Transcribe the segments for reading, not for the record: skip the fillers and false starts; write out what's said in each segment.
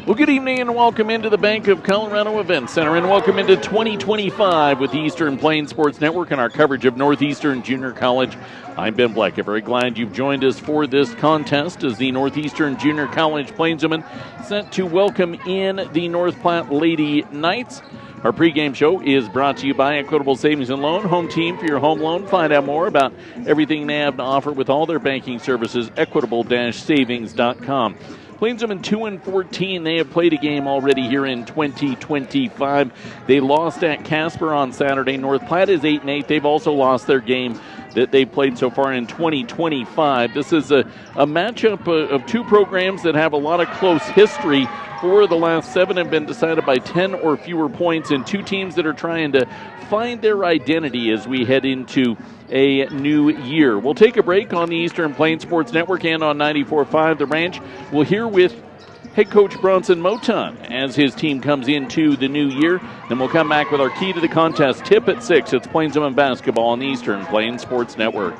Well, good evening and welcome into the Bank of Colorado Event Center and welcome into 2025 with the Eastern Plains Sports Network and our coverage of Northeastern Junior College. I'm Ben Black. Very glad you've joined us for this contest as the Northeastern Junior College Plainswomen set to welcome in the North Platte Lady Knights. Our pregame show is brought to you by Equitable Savings and Loan, home team for your home loan. Find out more about everything they have to offer with all their banking services, equitable-savings.com. Plainswomen 2-14. They have played a game already here in 2025. They lost at Casper on Saturday. North Platte is 8-8. They've also lost their game that they played so far in 2025. This is a matchup of two programs that have a lot of close history. 4 of the last 7 have been decided by 10 or fewer points, and two teams that are trying to find their identity as we head into a new year. We'll take a break on the Eastern Plains Sports Network and on 94.5 The Ranch. We'll hear with head coach Bronson Moton as his team comes into the new year. Then we'll come back with our key to the contest tip at 6. It's Plainswomen basketball on the Eastern Plains Sports Network.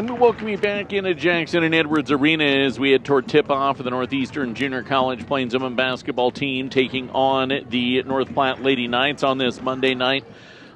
And we welcome you back into Jackson and Edwards Arena as we head toward tip-off of the Northeastern Junior College Plains women basketball team taking on the North Platte Lady Knights on this Monday night.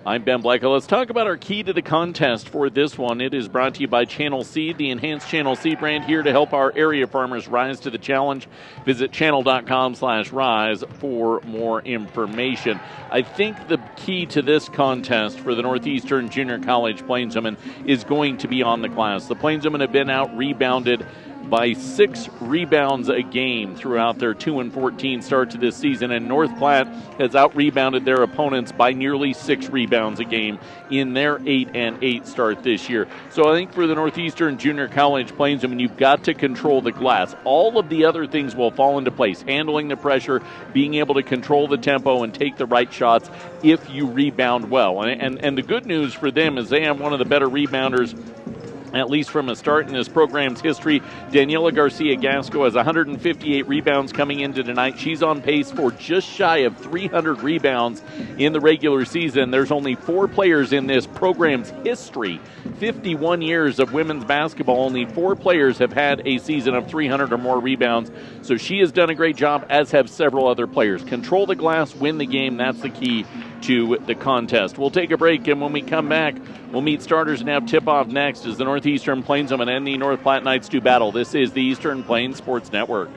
I'm Ben Blecka. Let's talk about our key to the contest for this one. It is brought to you by Channel Seed, the enhanced Channel Seed brand, here to help our area farmers rise to the challenge. Visit channel.com/rise for more information. I think the key to this contest for the Northeastern Junior College Plainswomen is going to be on the glass. The Plainswomen have been out-rebounded by 6 rebounds a game throughout their 2-14 start to this season, and North Platte has out-rebounded their opponents by nearly 6 rebounds a game in their 8-8 start this year. So I think for the Northeastern Junior College Plainswomen, you've got to control the glass. All of the other things will fall into place, handling the pressure, being able to control the tempo and take the right shots if you rebound well. And the good news for them is they have one of the better rebounders, at least from a start in this program's history. Daniela Garcia-Gasco has 158 rebounds coming into tonight. She's on pace for just shy of 300 rebounds in the regular season. There's only 4 players in this program's history, 51 years of women's basketball, only 4 players have had a season of 300 or more rebounds. So she has done a great job, as have several other players. Control the glass, win the game. That's the key to the contest. We'll take a break, and when we come back, we'll meet starters and have tip-off next as the Northeastern Plainswomen and the North Platte Knights do battle. This is the Eastern Plains Sports Network.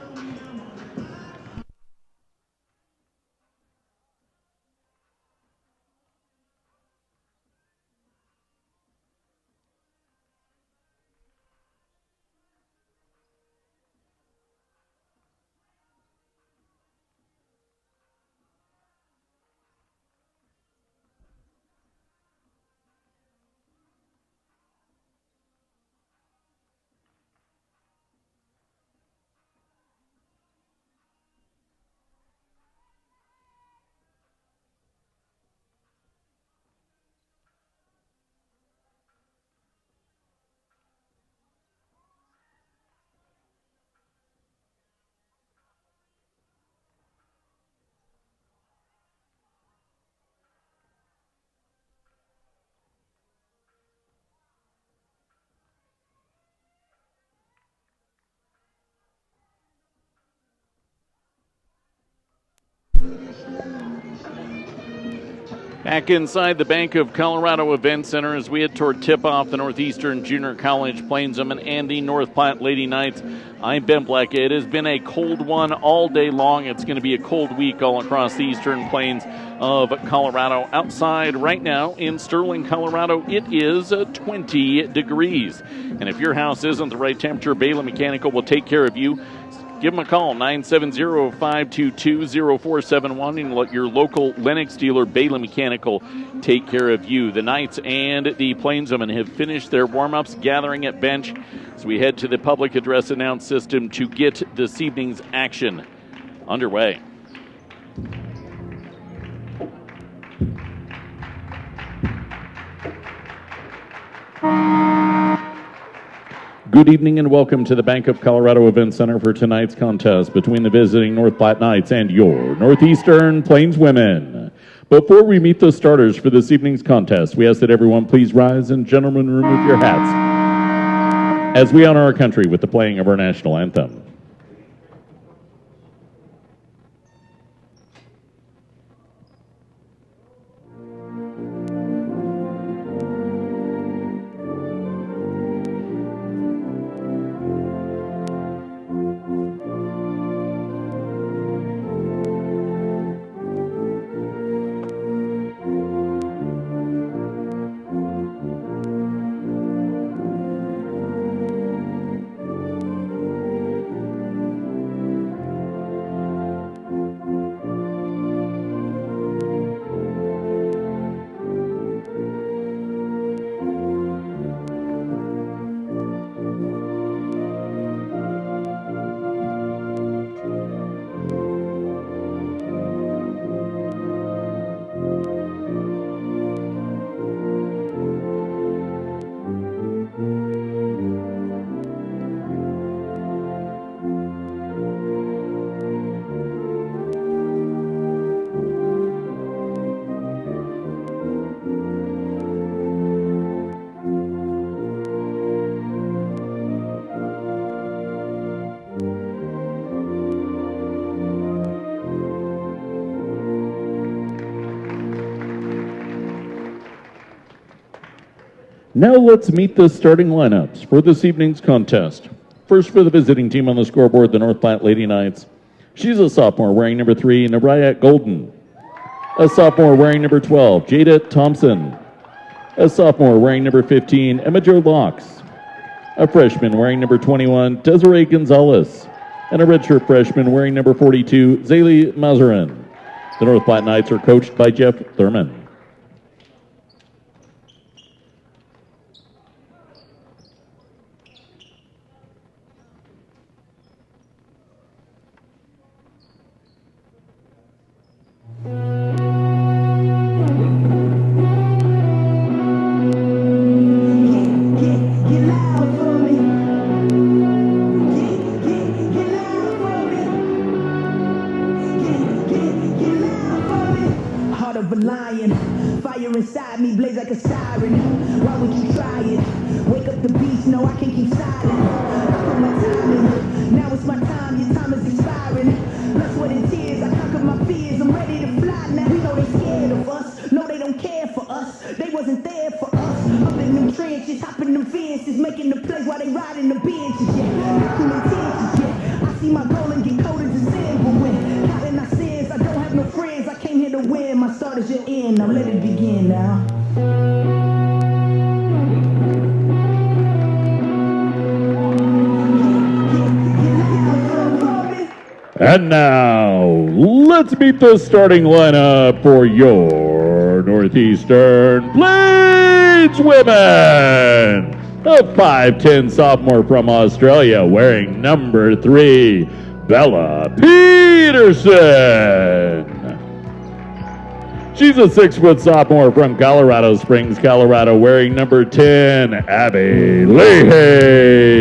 Back inside the Bank of Colorado Event Center as we head toward tip-off the Northeastern Junior College Plainswomen and the North Platte Lady Knights. I'm Ben Blecka. It has been a cold one all day long. It's going to be a cold week all across the Eastern Plains of Colorado. Outside right now in Sterling, Colorado, it is 20 degrees. And if your house isn't the right temperature, Bailey Mechanical will take care of you. Give them a call, 970-522-0471, and let your local Lennox dealer, Bailey Mechanical, take care of you. The Knights and the Plainswomen have finished their warm-ups, gathering at bench as we head to the public address announce system to get this evening's action underway. Good evening and welcome to the Bank of Colorado Event Center for tonight's contest between the visiting North Platte Knights and your Northeastern Plainswomen. Before we meet the starters for this evening's contest, we ask that everyone please rise and gentlemen remove your hats as we honor our country with the playing of our national anthem. Now let's meet the starting lineups for this evening's contest. First for the visiting team on the scoreboard, the North Platte Lady Knights. She's a sophomore wearing number 3, Naraya Golden. A sophomore wearing number 12, Jada Thompson. A sophomore wearing number 15, Emma Jo Locks. A freshman wearing number 21, Desiree Gonzalez. And a redshirt freshman wearing number 42, Zaylee Mazarin. The North Platte Knights are coached by Jeff Thurman. And now, let's meet the starting lineup for your Northeastern Plains women. A 5'10" sophomore from Australia wearing number 3, Bella Peterson. She's a 6-foot sophomore from Colorado Springs, Colorado, wearing number 10, Abby Leahy.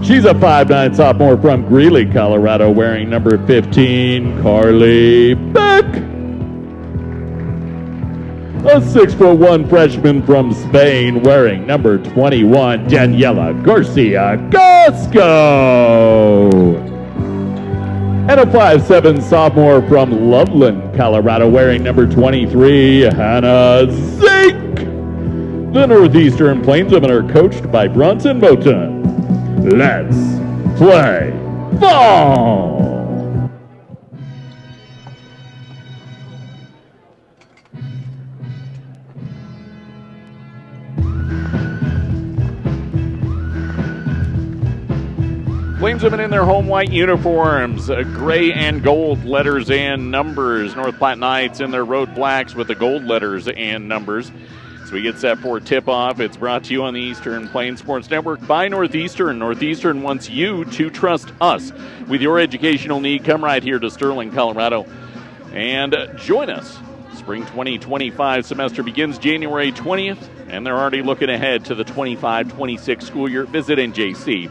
She's a 5'9" sophomore from Greeley, Colorado, wearing number 15, Carly Beck. A 6'1" freshman from Spain, wearing number 21, Daniela Garcia Gasco. And a 5'7" sophomore from Loveland, Colorado, wearing number 23, Hannah Zink. The Northeastern Plainswomen are coached by Bronson Moton. Let's play ball! Plainswomen in their home white uniforms, gray and gold letters and numbers. North Platte Knights in their road blacks with the gold letters and numbers. So we get set for tip-off. It's brought to you on the Eastern Plains Sports Network by Northeastern. Northeastern wants you to trust us. With your educational need, come right here to Sterling, Colorado, and join us. Spring 2025 semester begins January 20th, and they're already looking ahead to the 25-26 school year. Visit njc.edu.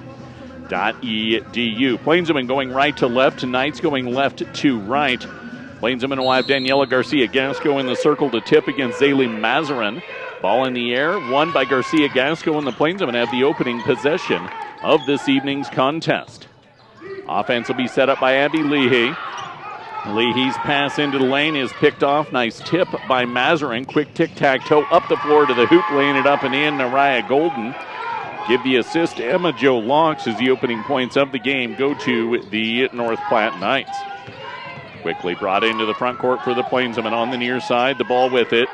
Plainswomen going right to left, Knights going left to right. Plainswomen will have Daniela Garcia Gasco in the circle to tip against Zaylee Mazarin. Ball in the air, won by Garcia Gasco, and the Plainswomen have the opening possession of this evening's contest. Offense will be set up by Abby Leahy. Leahy's pass into the lane is picked off. Nice tip by Mazarin. Quick tic-tac-toe up the floor to the hoop, laying it up and in. Naraya Golden. Give the assist to Emma Jo Locks as the opening points of the game go to the North Platte Knights. Quickly brought into the front court for the Plainswomen on the near side. The ball with it.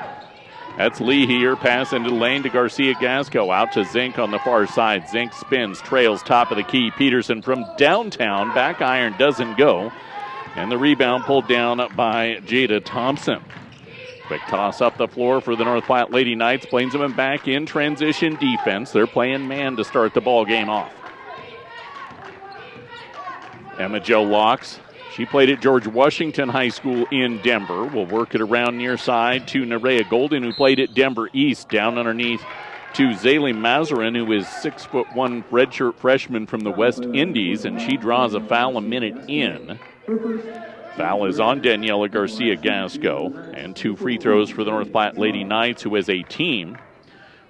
That's Leahy. Her pass into the lane to Garcia Gasco. Out to Zink on the far side. Zink spins, trails top of the key. Peterson from downtown. Back iron doesn't go. And the rebound pulled down by Jada Thompson. Quick toss up the floor for the North Platte Lady Knights. Plainswomen back in transition defense. They're playing man to start the ball game off. Emma Jo Locks. She played at George Washington High School in Denver. We'll work it around near side to Nerea Golden, who played at Denver East. Down underneath to Zaylee Mazarin, who is 6'1" redshirt freshman from the West Indies, and she draws a foul a minute in. Foul is on Daniela Garcia Gasco, and 2 free throws for the North Platte Lady Knights, who as a team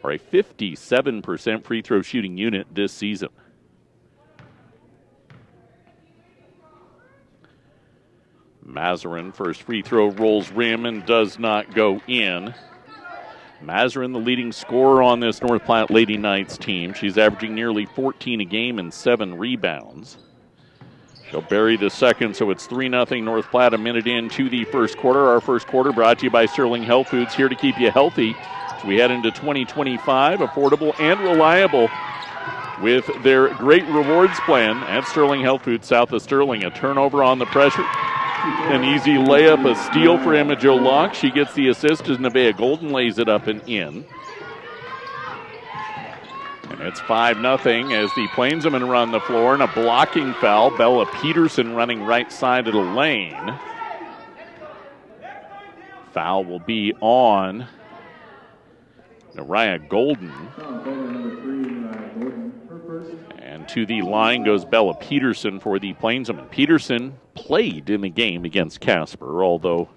are a 57% free throw shooting unit this season. Mazarin, first free throw, rolls rim and does not go in. Mazarin, the leading scorer on this North Platte Lady Knights team. She's averaging nearly 14 a game and 7 rebounds. She'll bury the second, so it's 3-0 North Platte a minute into the first quarter. Our first quarter brought to you by Sterling Health Foods, here to keep you healthy as we head into 2025, affordable and reliable with their great rewards plan at Sterling Health Foods south of Sterling. A turnover on the pressure. An easy layup, a steal for Emma Jo Locke. She gets the assist as Nevaeh Golden lays it up and in. And it's 5-0 as the Plainsmen run the floor, and a blocking foul. Bella Peterson running right side of the lane. Foul will be on Nevaeh Golden. And to the line goes Bella Peterson for the Plainsmen. Peterson played in the game against Casper, although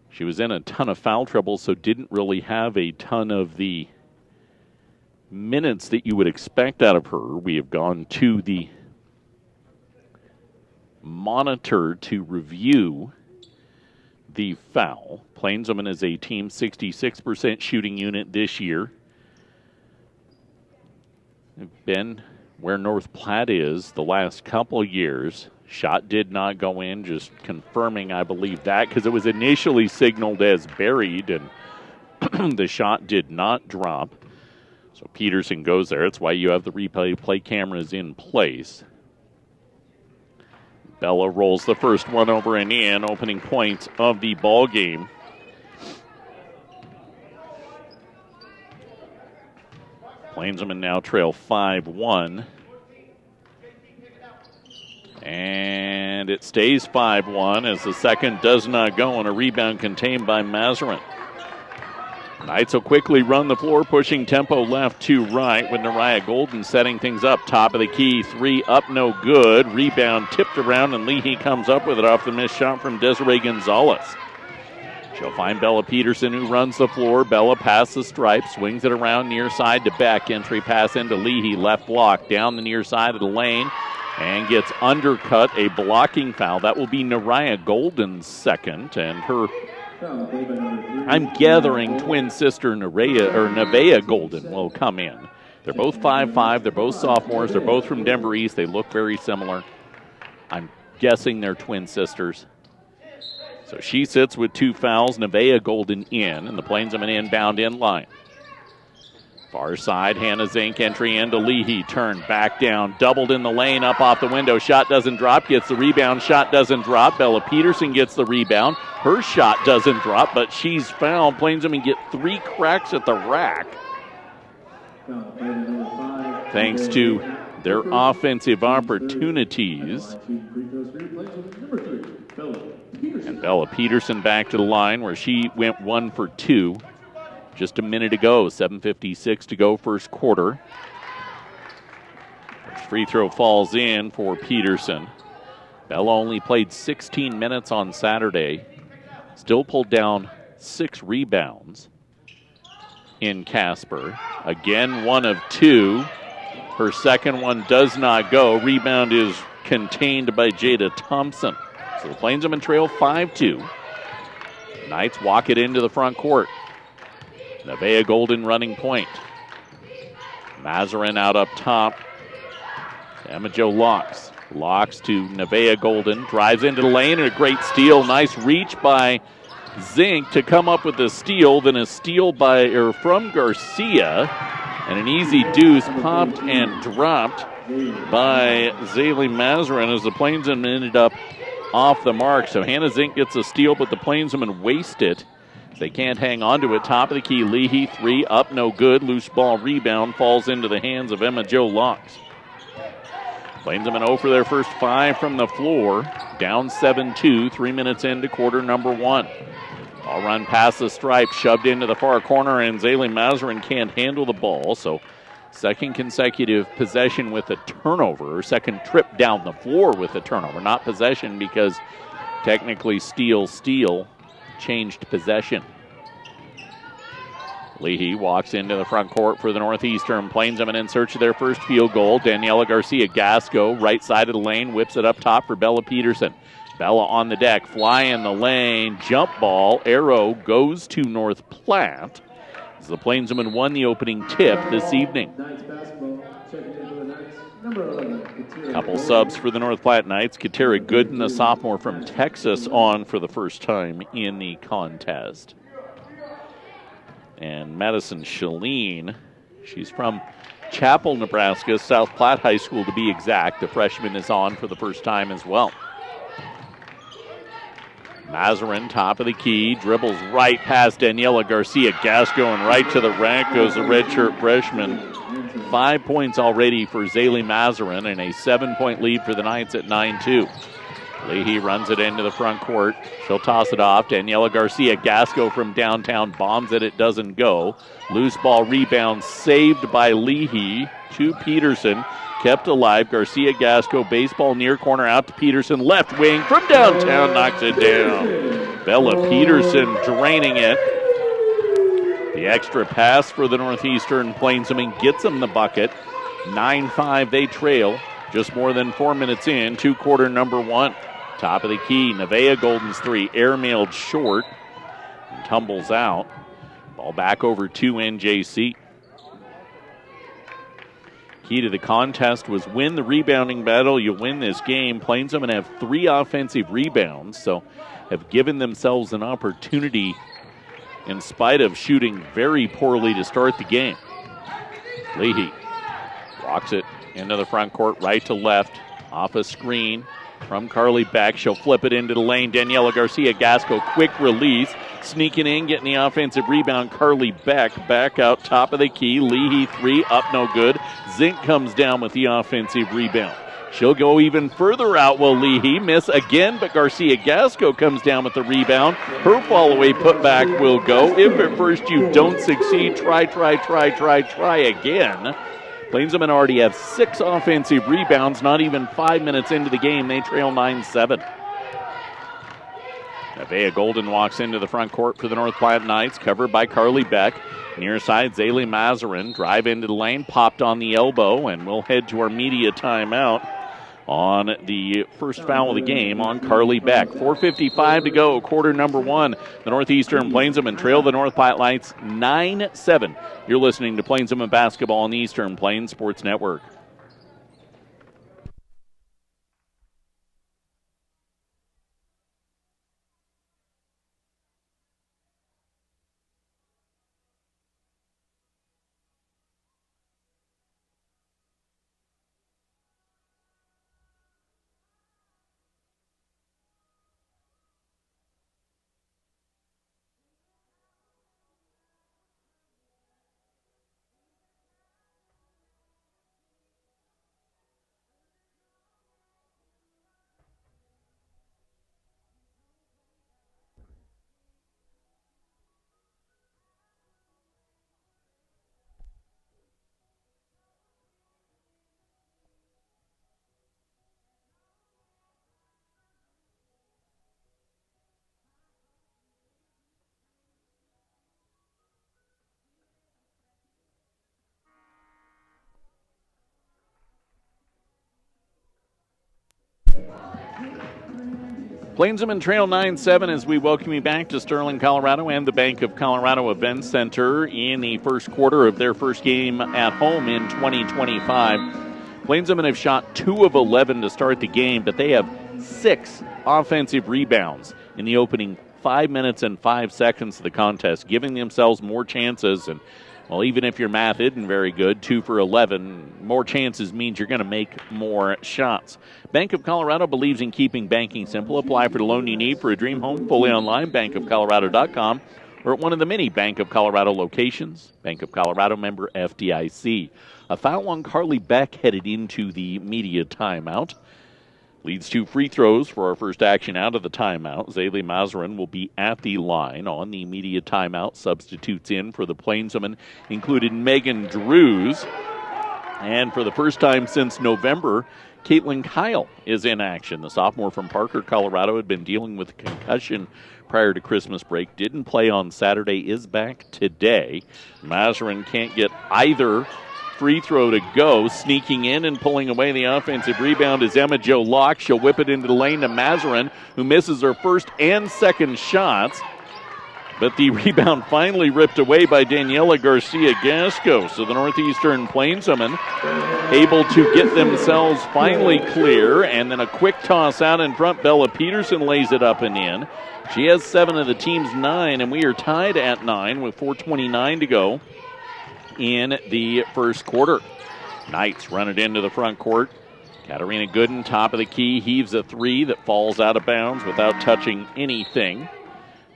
she was in a ton of foul trouble, so didn't really have a ton of the minutes that you would expect out of her. We have gone to the monitor to review the foul. Plainsmen is a team 66% shooting unit this year. They've been where North Platte is the last couple of years. Shot did not go in, just confirming, I believe, that, because it was initially signaled as buried, and the shot did not drop. So Peterson goes there. That's why you have the replay cameras in place. Bella rolls the first one over and in, opening point of the ball game. Plainsmen now trail 5-1. And it stays 5-1 as the second does not go, and a rebound contained by Mazarin. Knights will quickly run the floor, pushing tempo left to right with Nevaeh Golden setting things up. Top of the key, 3 up, no good. Rebound tipped around, and Leahy comes up with it off the missed shot from Desiree Gonzalez. She'll find Bella Peterson, who runs the floor. Bella passes the stripe, swings it around near side to Beck. Entry pass into Leahy, left block, down the near side of the lane, and gets undercut. A blocking foul. That will be Nevaeh Golden's second, and her, I'm gathering, twin sister Nevaeh Golden will come in. They're both 5'5". They're both sophomores. They're both from Denver East. They look very similar. I'm guessing they're twin sisters. So she sits with 2 fouls. Nevaeh Golden in, and the Plainsmen inbound in line. Far side, Hannah Zink entry into Leahy. Turn back down, doubled in the lane, up off the window. Shot doesn't drop, gets the rebound. Shot doesn't drop. Bella Peterson gets the rebound. Her shot doesn't drop, but she's fouled. Plainsmen get 3 cracks at the rack, thanks to their offensive opportunities. And Bella Peterson back to the line where she went 1 for 2 just a minute ago. 7:56 to go, first quarter. First free throw falls in for Peterson. Bella only played 16 minutes on Saturday. Still pulled down 6 rebounds in Casper. Again, 1 of 2. Her second one does not go. Rebound is contained by Jada Thompson. So the Plainsmen trail 5-2. Knights walk it into the front court. Nevaeh Golden running point. Mazarin out up top. Emma Jo Locks. Locks to Nevaeh Golden. Drives into the lane, and a great steal. Nice reach by Zink to come up with a steal. Then a steal from Garcia. And an easy deuce popped and dropped by Zaylee Mazarin as the Plainsmen ended up off the mark. So Hannah Zink gets a steal, but the Plainsmen waste it. They can't hang on to it. Top of the key, Leahy, 3 up, no good. Loose ball rebound falls into the hands of Emma Jo Locks. Plainsmen 0 for their first 5 from the floor. Down 7-2, 3 minutes into quarter number 1. Ball run past the stripe, shoved into the far corner, and Zaylee Mazarin can't handle the ball. So second consecutive possession with a turnover, or second trip down the floor with a turnover. Not possession, because technically steal changed possession. Leahy walks into the front court for the Northeastern. Plainsmen in search of their first field goal. Daniela Garcia Gasco, right side of the lane, whips it up top for Bella Peterson. Bella on the deck, fly in the lane, jump ball, arrow goes to North Platte. As the Plainsmen won the opening tip this evening. Couple subs for the North Platte Knights. Katera Gooden, a sophomore from Texas, on for the first time in the contest. And Madison Shalene, she's from Chapel, Nebraska, South Platte High School to be exact. The freshman is on for the first time as well. Mazarin, top of the key, dribbles right past Daniela Garcia Gasco, and right to the rack goes the redshirt freshman. 5 points already for Zaylee Mazarin, and a 7-point lead for the Knights at 9-2. Leahy runs it into the front court. She'll toss it off. Daniela Garcia Gasco from downtown bombs it. It doesn't go. Loose ball rebound saved by Leahy to Peterson. Kept alive. Garcia Gasco, baseball near corner out to Peterson. Left wing from downtown, knocks it down. Bella Peterson draining it. The extra pass for the Northeastern Plainsmen gets them the bucket. 9-5 they trail. Just more than 4 minutes in to quarter number one. Top of the key, Nevaeh Golden's three, airmailed short and tumbles out. Ball back over to NJC. Key to the contest was win the rebounding battle. You win this game. Plainsmen have 3 offensive rebounds, so have given themselves an opportunity in spite of shooting very poorly to start the game. Leahy walks it into the front court, right to left, off a screen from Carly Beck. She'll flip it into the lane. Daniela Garcia Gasco, quick release. Sneaking in, getting the offensive rebound. Carly Beck back out top of the key. Leahy three, up no good. Zink comes down with the offensive rebound. She'll go even further out. Will Leahy miss again, but Garcia Gasco comes down with the rebound. Her fall-away putback will go. If at first you don't succeed, try again. Plainsmen already have 6 offensive rebounds. Not even 5 minutes into the game, they trail 9-7. Nevaeh Golden walks into the front court for the North Platte Knights, covered by Carly Beck. Near side, Zaylee Mazarin, drive into the lane, popped on the elbow, and we'll head to our media timeout on the first foul of the game on Carly Beck. 4:55 to go, quarter number one. The Northeastern Plainsmen trail the North Platte Knights 9-7. You're listening to Plainsmen basketball on the Eastern Plains Sports Network. Plainsmen trail 9-7 as we welcome you back to Sterling, Colorado and the Bank of Colorado Event Center in the first quarter of their first game at home in 2025. Plainsmen have shot 2 of 11 to start the game, but they have 6 offensive rebounds in the opening 5 minutes and 5 seconds of the contest, giving themselves more chances. And, well, even if your math isn't very good, 2 for 11, more chances means you're going to make more shots. Bank of Colorado believes in keeping banking simple. Apply for the loan you need for a dream home fully online, bankofcolorado.com, or at one of the many Bank of Colorado locations. Bank of Colorado member FDIC. A foul on Carly Beck headed into the media timeout. Leads to free throws for our first action out of the timeout. Zaylee Mazarin will be at the line on the media timeout. Substitutes in for the Plainsmen included Megan Drews. And for the first time since November, Caitlin Kyle is in action. The sophomore from Parker, Colorado, had been dealing with a concussion prior to Christmas break. Didn't play on Saturday, is back today. Mazarin can't get either free throw to go. Sneaking in and pulling away the offensive rebound is Emma Jo Locke. She'll whip it into the lane to Mazarin, who misses her first and second shots. But the rebound finally ripped away by Daniela Garcia-Gasco. So the Northeastern Plainswomen able to get themselves finally clear. And then a quick toss out in front. Bella Peterson lays it up and in. She has 7 of the team's 9, and we are tied at 9 with 4:29 to go in the first quarter. Knights run it into the front court. Katarina Gooden, top of the key, heaves a 3 that falls out of bounds without touching anything.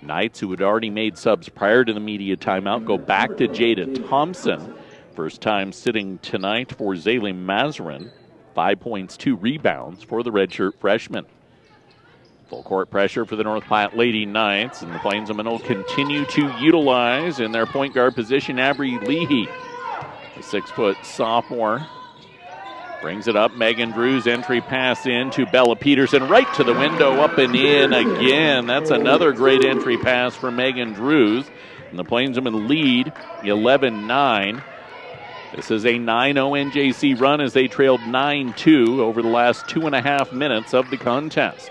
Knights, who had already made subs prior to the media timeout, go back to Jada Thompson. First time sitting tonight for Zaylee Mazarin. 5 points, 2 rebounds for the redshirt freshman. Full court pressure for the North Platte Lady Knights, and the Plainswomen will continue to utilize in their point guard position Abri Leahy. The 6-foot sophomore brings it up. Megan Drews entry pass in to Bella Peterson, right to the window, up and in again. That's another great entry pass for Megan Drews. And the Plainswomen lead 11-9. This is a 9-0 NJC run as they trailed 9-2 over the last 2.5 minutes of the contest.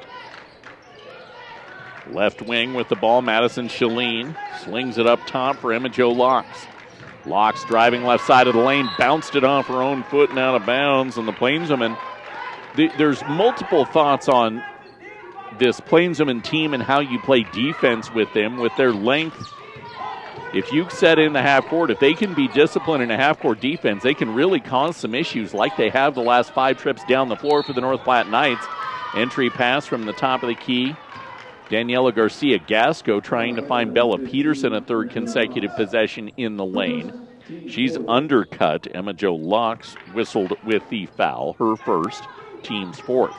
Left wing with the ball, Madison Shalene slings it up top for Emma Jo Locks. Locks driving left side of the lane, bounced it off her own foot and out of bounds. And the Plainswomen, there's multiple thoughts on this Plainswomen team and how you play defense with them, with their length. If you set in the half court, if they can be disciplined in a half court defense, they can really cause some issues like they have the last 5 trips down the floor for the North Platte Knights. Entry pass from the top of the key. Daniela Garcia-Gasco trying to find Bella Peterson a 3rd consecutive possession in the lane. She's undercut. Emma Jo Locks whistled with the foul, her first, team's 4th.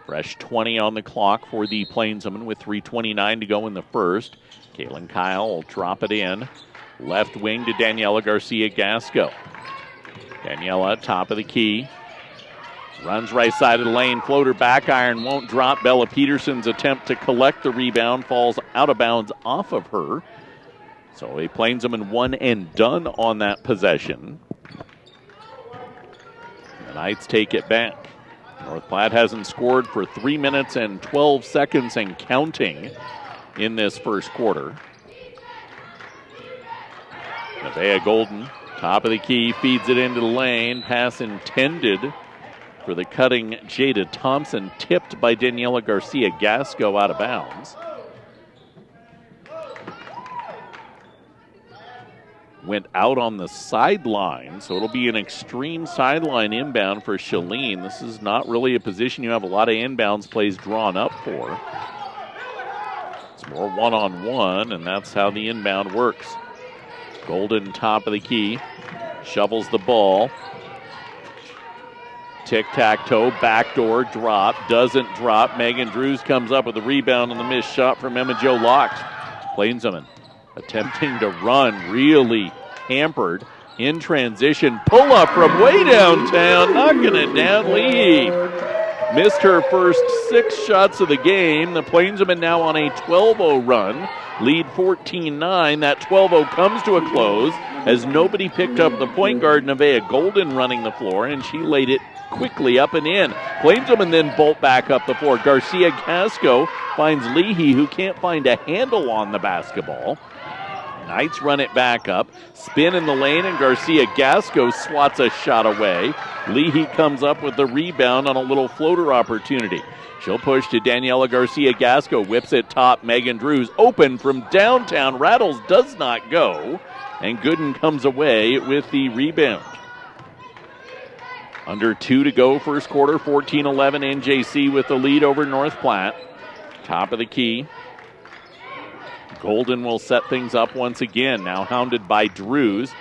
Fresh 20 on the clock for the Plainswomen with 3:29 to go in the first. Kaylin Kyle will drop it in. Left wing to Daniela Garcia-Gasco. Daniela, top of the key. Runs right side of the lane, floater back iron won't drop. Bella Peterson's attempt to collect the rebound falls out of bounds off of her. So a Plainswoman one and done on that possession. The Knights take it back. North Platte hasn't scored for 3 minutes and 12 seconds and counting in this first quarter. Nevaeh Golden, top of the key, feeds it into the lane. Pass intended for the cutting Jada Thompson, tipped by Daniela Garcia-Gasco out of bounds. Went out on the sideline, so it'll be an extreme sideline inbound for Shalene. This is not really a position you have a lot of inbounds plays drawn up for. It's more one-on-one, and that's how the inbound works. Golden, top of the key, shovels the ball. Tic-tac-toe, backdoor drop, doesn't drop. Megan Drews comes up with a rebound on the missed shot from Emma Jo Locks. Plainswomen attempting to run, really hampered in transition. Pull up from way downtown, knocking it down. Lee missed her first 6 shots of the game. The Plainswomen now on a 12-0 run, lead 14-9. That 12-0 comes to a close as nobody picked up the point guard, Nevaeh Golden, running the floor, and she laid it quickly up and in. Plainswomen then bolt back up the floor. Garcia-Gasco finds Leahy, who can't find a handle on the basketball. Knights run it back up, spin in the lane, and Garcia-Gasco swats a shot away. Leahy comes up with the rebound on a little floater opportunity. She'll push to Daniela Garcia-Gasco, whips it top. Megan Drews open from downtown. Rattles, does not go, and Gooden comes away with the rebound. Under 2 to go first quarter, 14-11 NJC with the lead over North Platte. Top of the key. Golden will set things up once again, now hounded by Drews,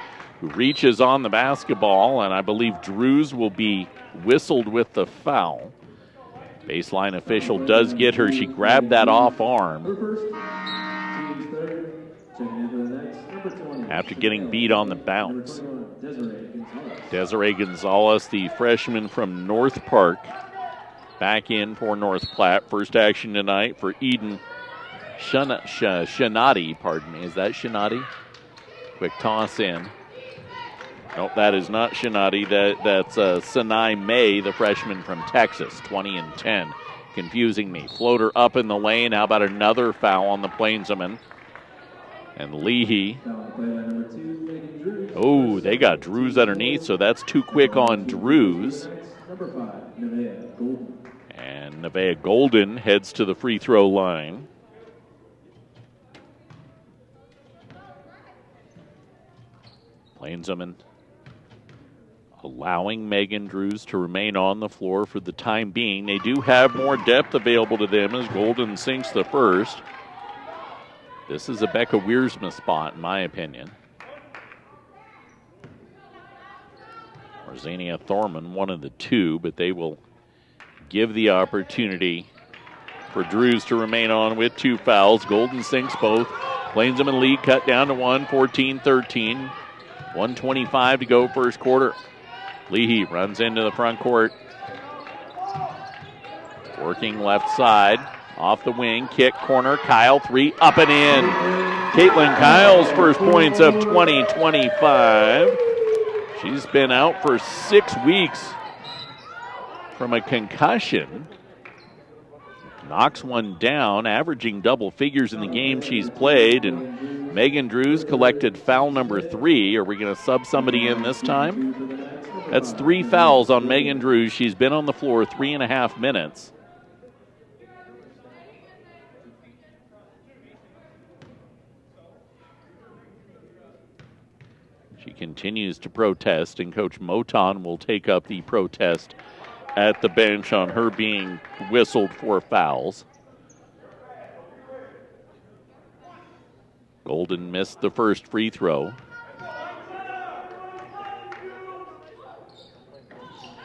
who reaches on the basketball, and I believe Drews will be whistled with the foul. Baseline official does get her. She grabbed that off arm after getting beat on the bounce. Desiree Gonzalez, the freshman from North Park, back in for North Platte. First action tonight for Eden Shinati, pardon me. Is that Shinati? Quick toss in. Nope, that is not Shinati. That's Sinai May, the freshman from Texas, 20-10. Confusing me. Floater up in the lane. How about another foul on the Plainswomen? And Leahy. Oh, they got Drews underneath, so that's too quick on Drews. And Nevaeh Golden heads to the free throw line. Plainswomen allowing Megan Drews to remain on the floor for the time being. They do have more depth available to them as Golden sinks the first. This is a Becca Wiersma spot, in my opinion. Or Zania Thorman, one of the two, but they will give the opportunity for Drews to remain on with 2 fouls. Golden sinks both. Plainswomen lead cut down to 1, 14-13. 1:25 to go first quarter. Leahy runs into the front court. Working left side. Off the wing. Kick, corner. Kyle, 3, up and in. Caitlin Kyle's first points of 20-25. She's been out for 6 weeks from a concussion. Knocks one down, averaging double figures in the game she's played. And Megan Drews collected foul number 3. Are we going to sub somebody in this time? That's 3 fouls on Megan Drews. She's been on the floor 3.5 minutes. She continues to protest, and Coach Moton will take up the protest at the bench on her being whistled for fouls. Golden missed the first free throw.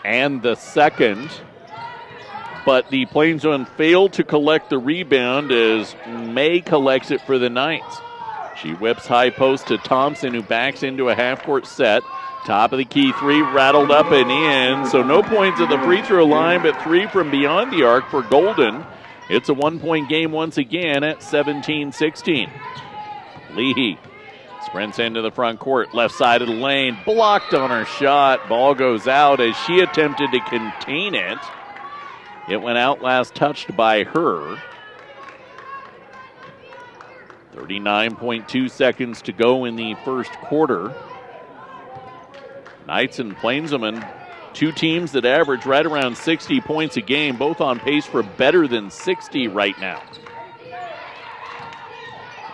And the second. But the Plainswomen failed to collect the rebound as May collects it for the Knights. She whips high post to Thompson, who backs into a half-court set. Top of the key 3, rattled up and in. So no points at the free throw line, but 3 from beyond the arc for Golden. It's a 1-point game once again at 17-16. Leahy sprints into the front court, left side of the lane, blocked on her shot. Ball goes out as she attempted to contain it. It went out last touched by her. 39.2 seconds to go in the first quarter. Knights and Plainswomen, 2 teams that average right around 60 points a game, both on pace for better than 60 right now.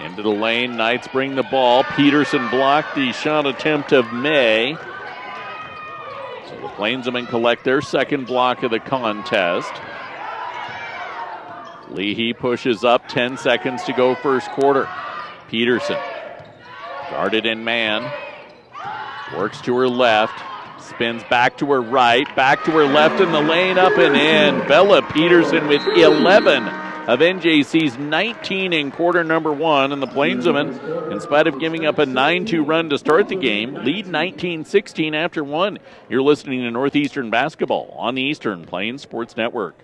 Into the lane, Knights bring the ball. Peterson blocked the shot attempt of May. So the Plainswomen collect their second block of the contest. Leahy pushes up, 10 seconds to go first quarter. Peterson, guarded in man, works to her left, spins back to her right, back to her left in the lane, up and in. Bella Peterson with 11 of NJC's 19 in quarter number 1, and the Plainswomen, in spite of giving up a 9-2 run to start the game, lead 19-16 after 1. You're listening to Northeastern Basketball on the Eastern Plains Sports Network.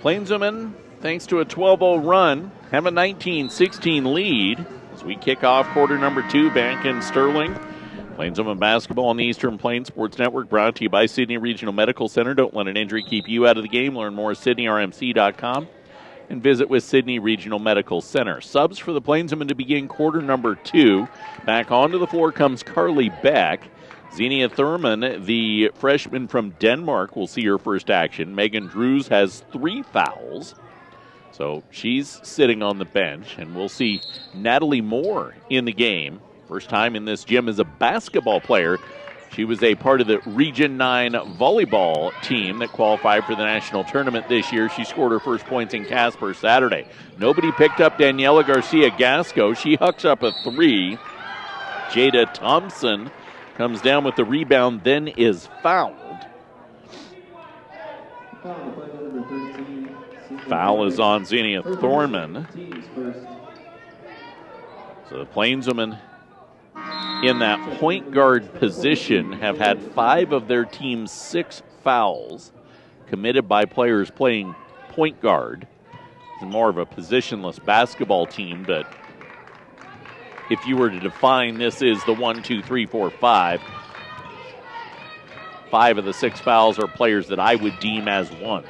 Plainswomen, thanks to a 12-0 run, have a 19-16 lead as we kick off quarter number 2 back in Sterling. Plainswomen basketball on the Eastern Plains Sports Network, brought to you by Sydney Regional Medical Center. Don't let an injury keep you out of the game. Learn more at SydneyRMC.com. and visit with Sydney Regional Medical Center. Subs for the Plainswomen to begin quarter number 2. Back onto the floor comes Carly Beck. Xenia Thurman, the freshman from Denmark, will see her first action. Megan Drews has 3 fouls. So she's sitting on the bench, and we'll see Natalie Moore in the game. First time in this gym as a basketball player. She was a part of the Region 9 volleyball team that qualified for the national tournament this year. She scored her first points in Casper Saturday. Nobody picked up Daniela Garcia-Gasco. She hucks up a 3. Jada Thompson comes down with the rebound, then is fouled. Foul is on Xenia Thorman. So the Plainswomen in that point guard position have had 5 of their team's 6 fouls committed by players playing point guard. It's more of a positionless basketball team, but if you were to define this is the 1, 2, 3, 4, 5. 5 of the 6 fouls are players that I would deem as ones.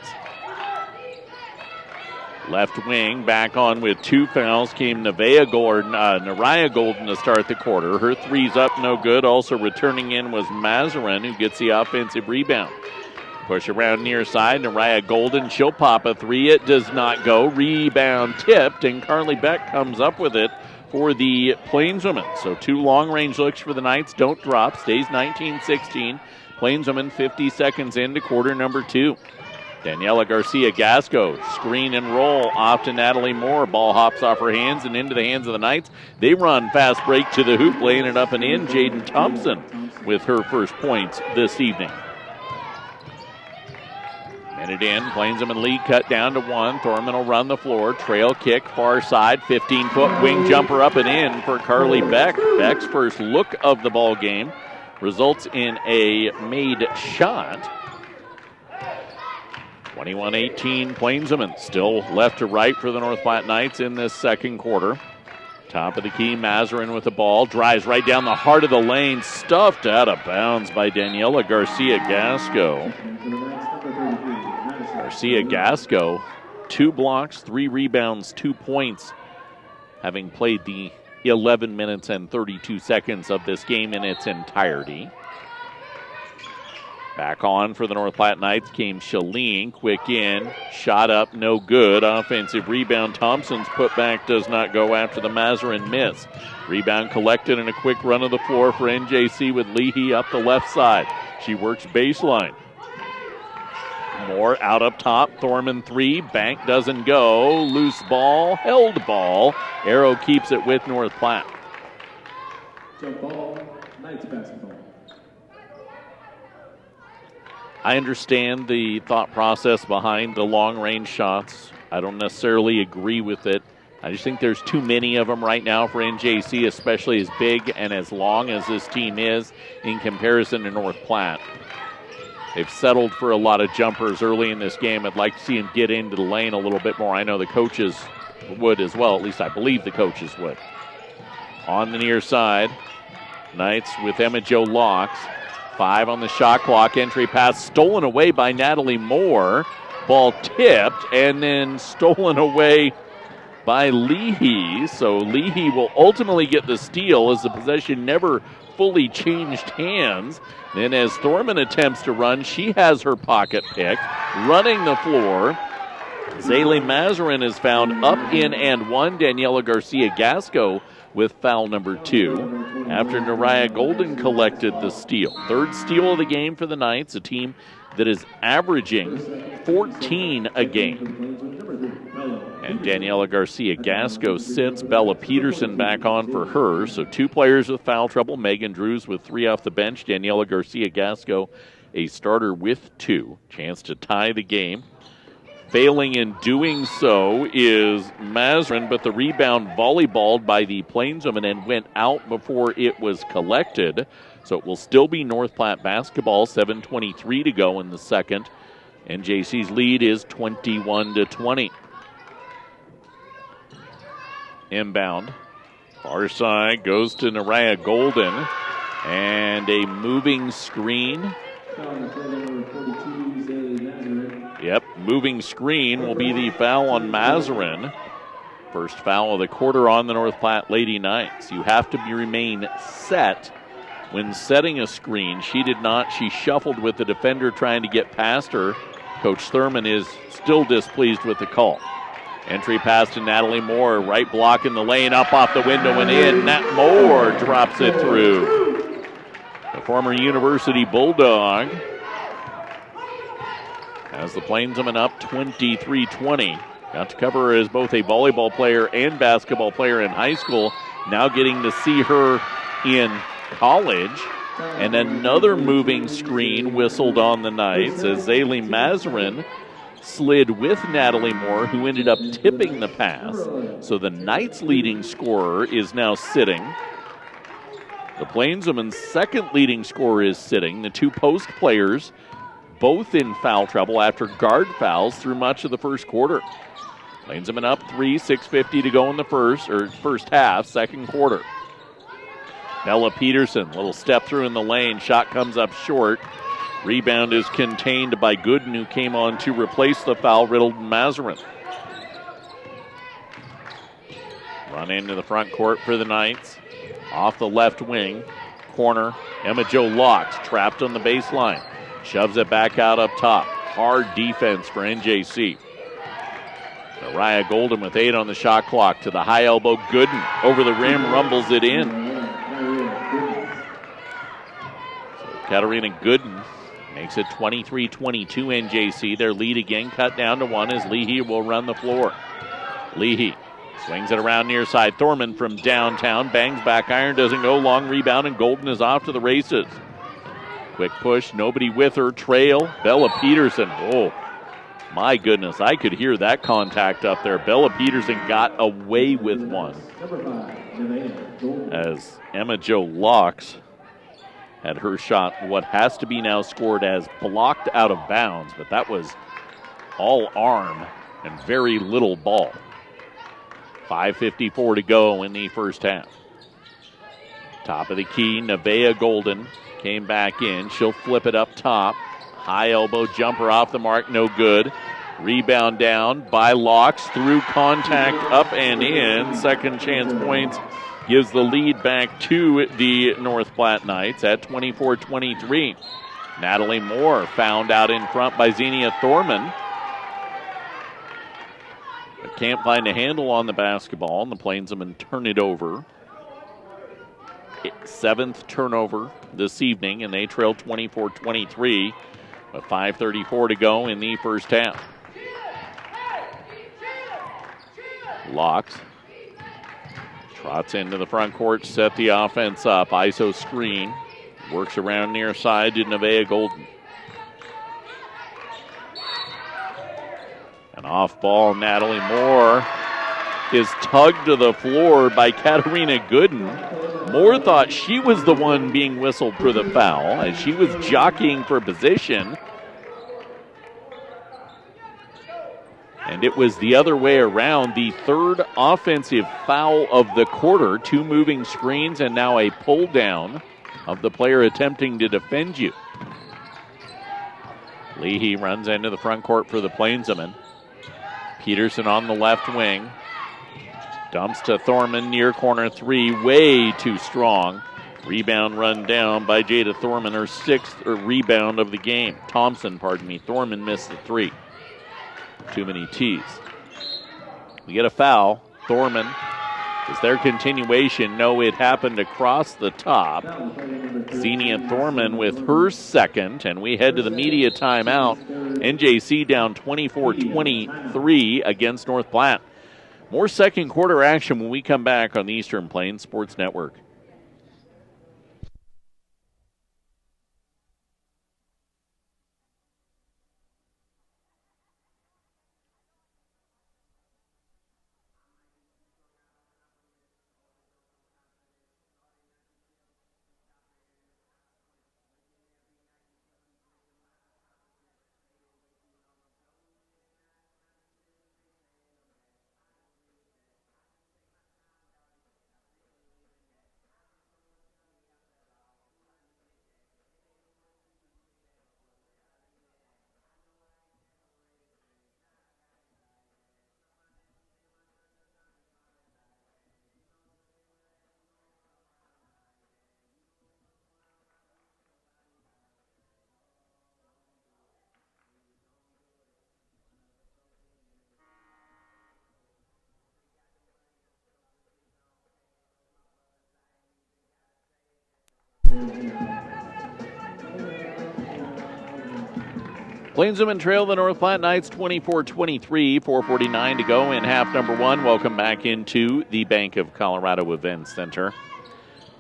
Left wing, back on with 2 fouls came Nariah Golden to start the quarter. Her 3's up, no good. Also returning in was Mazarin, who gets the offensive rebound. Push around near side, Nariah Golden, she'll pop a 3. It does not go. Rebound tipped, and Carly Beck comes up with it for the Plainswomen. So 2 long-range looks for the Knights. Don't drop. Stays 19-16. Plainswomen 50 seconds into quarter number 2. Daniela Garcia-Gasco, screen and roll off to Natalie Moore. Ball hops off her hands and into the hands of the Knights. They run fast break to the hoop, laying it up and in. Jaden Thompson with her first points this evening. Minute in, Plainswomen lead cut down to 1. Thorman will run the floor. Trail kick, far side, 15-foot wing jumper up and in for Carly Beck. Beck's first look of the ball game results in a made shot. 21-18 Plainswomen. Still left to right for the North Platte Knights in this second quarter. Top of the key, Mazarin with the ball. Drives right down the heart of the lane. Stuffed out of bounds by Daniela Garcia-Gasco. Garcia-Gasco, 2 blocks, 3 rebounds, 2 points, having played the 11 minutes and 32 seconds of this game in its entirety. Back on for the North Platte Knights came Shalene. Quick in, shot up, no good. Offensive rebound. Thompson's putback does not go after the Mazarin miss. Rebound collected and a quick run of the floor for NJC with Leahy up the left side. She works baseline. Moore out up top. Thorman 3. Bank doesn't go. Loose ball. Held ball. Arrow keeps it with North Platte. Jump ball. Knights basketball. I understand the thought process behind the long-range shots. I don't necessarily agree with it. I just think there's too many of them right now for NJC, especially as big and as long as this team is in comparison to North Platte. They've settled for a lot of jumpers early in this game. I'd like to see them get into the lane a little bit more. I know the coaches would as well. At least I believe the coaches would. On the near side, Knights with Emma Jo Locks. 5 on the shot clock. Entry pass stolen away by Natalie Moore. Ball tipped and then stolen away by Leahy. So Leahy will ultimately get the steal as the possession never fully changed hands. Then as Thorman attempts to run, she has her pocket picked. Running the floor, Zaylee Mazarin is found up in and 1. Daniela Garcia-Gasco with foul number 2 after Nariah Golden collected the steal. 3rd steal of the game for the Knights, a team that is averaging 14 a game. And Daniela Garcia-Gasco sits. Bella Peterson back on for her. So 2 players with foul trouble. Megan Drews with 3 off the bench. Daniela Garcia-Gasco, a starter with 2. Chance to tie the game. Failing in doing so is Mazarin, but the rebound volleyballed by the Plainswomen and went out before it was collected. So it will still be North Platte basketball. 7:23 to go in the second. NJC's lead is 21-20. Inbound. Far side goes to Nariah Golden. And a moving screen Foul on the play number 42, Zaylee Mazarin. Yep, moving screen will be the foul on Mazarin. First foul of the quarter on the North Platte Lady Knights. You have to remain set when setting a screen. She did not. She shuffled with the defender trying to get past her. Coach Thurman is still displeased with the call. Entry pass to Natalie Moore. Right block in the lane, up off the window and in. Nat Moore drops it through. The former University Bulldog has the Plainswomen up 23-20. Got to cover her as both a volleyball player and basketball player in high school. Now getting to see her in college. And another moving screen whistled on the Knights as Zaylee Mazarin slid with Natalie Moore, who ended up tipping the pass. So the Knights' leading scorer is now sitting. The Plainswomen's second leading scorer is sitting. The two post players both in foul trouble after guard fouls through much of the first quarter. Plainswomen up 3, 6:50 to go in the first half, second quarter. Bella Peterson, little step through in the lane. Shot comes up short. Rebound is contained by Gooden, who came on to replace the foul-riddled Mazarin. Run into the front court for the Knights. Off the left wing. Corner. Emma Jo Locks trapped on the baseline. Shoves it back out up top. Hard defense for NJC. Mariah Golden with 8 on the shot clock to the high elbow. Gooden over the rim, rumbles it in. So Katarina Gooden makes it 23-22 NJC. Their lead again cut down to 1 as Leahy will run the floor. Leahy swings it around near side. Thorman from downtown bangs back iron, doesn't go. Long rebound, and Golden is off to the races. Quick push, nobody with her. Trail, Bella Peterson. Oh, my goodness, I could hear that contact up there. Bella Peterson got away with one as Emma Jo Locks had her shot, what has to be now scored as blocked out of bounds, but that was all arm and very little ball. 5:54 to go in the first half. Top of the key, Nevaeh Golden came back in. She'll flip it up top. High elbow jumper off the mark, no good. Rebound down by Locks through contact, up and in. Second chance points gives the lead back to the North Platte Knights at 24-23. Natalie Moore found out in front by Xenia Thorman. But can't find a handle on the basketball, and the Plainswomen turn it over. 7th turnover this evening, and they trail 24-23 with 5:34 to go in the first half. Locks trots into the front court, set the offense up. ISO screen. Works around near side to Nevaeh Golden. An off ball, Natalie Moore is tugged to the floor by Katarina Gooden. Moore thought she was the one being whistled for the foul as she was jockeying for position. And it was the other way around. The third offensive foul of the quarter. 2 moving screens and now a pull down of the player attempting to defend you. Leahy runs into the front court for the Plainswomen. Peterson on the left wing. Dumps to Thorman near corner 3. Way too strong. Rebound run down by Jada Thorman, her 6th rebound of the game. Thorman missed the 3. Too many T's. We get a foul. Thorman, is their continuation? No, it happened across the top. Xenia Thorman with her 2nd, and we head to the media timeout. NJC down 24-23 against North Platte. More second quarter action when we come back on the Eastern Plains Sports Network. Plainswomen trail the North Platte Knights 24-23, 4:49 to go in half number one. Welcome back into the Bank of Colorado Events Center.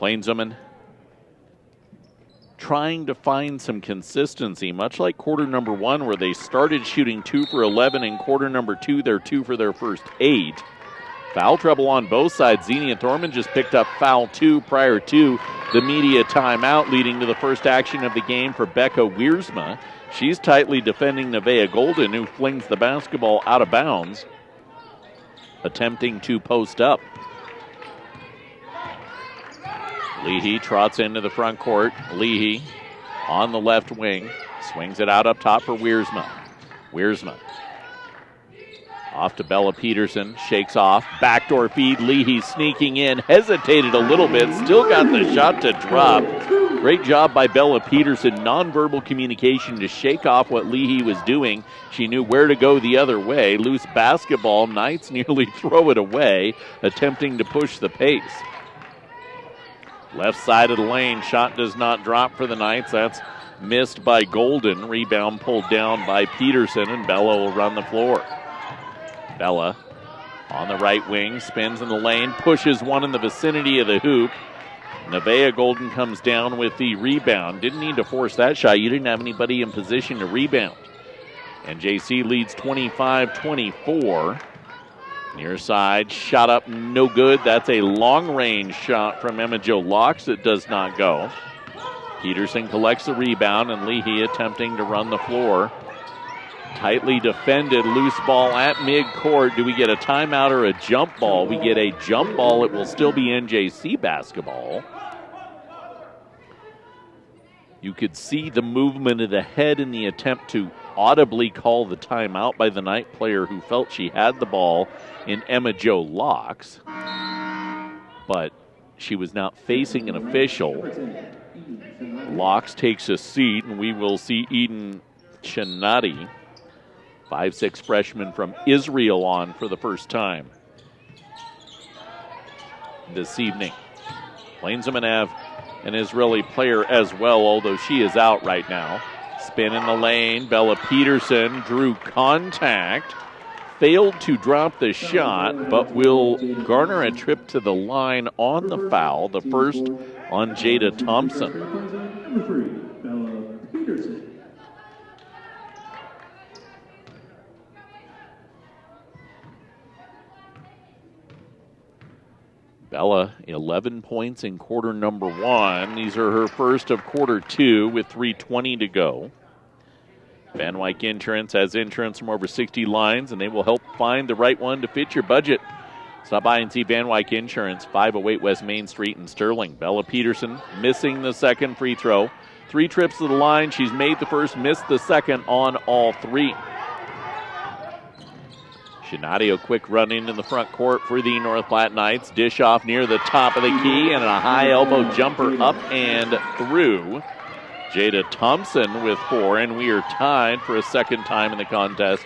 Plainswomen trying to find some consistency, much like quarter number one, where they started shooting 2 for 11. In quarter number two, they're 2 for their first 8. Foul trouble on both sides. Xenia Thorman just picked up foul 2 prior to the media timeout, leading to the first action of the game for Becca Wiersma. She's tightly defending Nevaeh Golden, who flings the basketball out of bounds, attempting to post up. Leahy trots into the front court. Leahy on the left wing, swings it out up top for Wiersma. Wiersma off to Bella Peterson, shakes off, backdoor feed. Leahy sneaking in, hesitated a little bit, still got the shot to drop. Great job by Bella Peterson, nonverbal communication to shake off what Leahy was doing. She knew where to go the other way. Loose basketball, Knights nearly throw it away, attempting to push the pace. Left side of the lane, shot does not drop for the Knights. That's missed by Golden. Rebound pulled down by Peterson, and Bella will run the floor. Bella on the right wing, spins in the lane, pushes one in the vicinity of the hoop. Nevaeh Golden comes down with the rebound. Didn't need to force that shot. You didn't have anybody in position to rebound. And JC leads 25-24. Near side, shot up, no good. That's a long-range shot from Emma Jo Locks. It does not go. Peterson collects the rebound, and Leahy attempting to run the floor. Tightly defended, loose ball at midcourt. Do we get a timeout or a jump ball? We get a jump ball. It will still be NJC basketball. You could see the movement of the head in the attempt to audibly call the timeout by the Knight player who felt she had the ball in Emma Jo Locks. But she was not facing an official. Locks takes a seat, and we will see Eden Chinati, 5'6" freshman from Israel, on for the first time this evening. Plainswomen have an Israeli player as well, although she is out right now. Spin in the lane. Bella Peterson drew contact, failed to drop the shot, but will garner a trip to the line on the foul, the first on Jada Thompson. Bella, 11 points in quarter number one. These are her first of quarter two with 3:20 to go. Van Wyck Insurance has insurance from over 60 lines, and they will help find the right one to fit your budget. Stop by and see Van Wyck Insurance, 508 West Main Street in Sterling. Bella Peterson missing the second free throw. 3 trips to the line. She's made the first, missed the second on all 3. Chinati, a quick run into the front court for the North Platte Knights. Dish off near the top of the key, and a high elbow jumper up and through. Jada Thompson with 4, and we are tied for a second time in the contest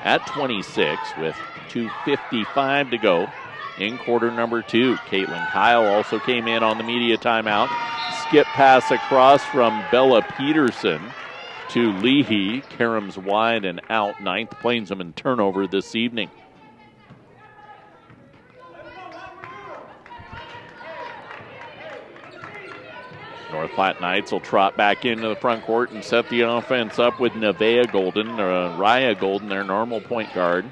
at 26 with 2:55 to go in quarter number 2. Caitlin Kyle also came in on the media timeout. Skip pass across from Bella Peterson to Leahy. Karams wide and out. 9th Plainswomen turnover this evening. North Platte Knights will trot back into the front court and set the offense up with Nevaeh Golden, Raya Golden, their normal point guard,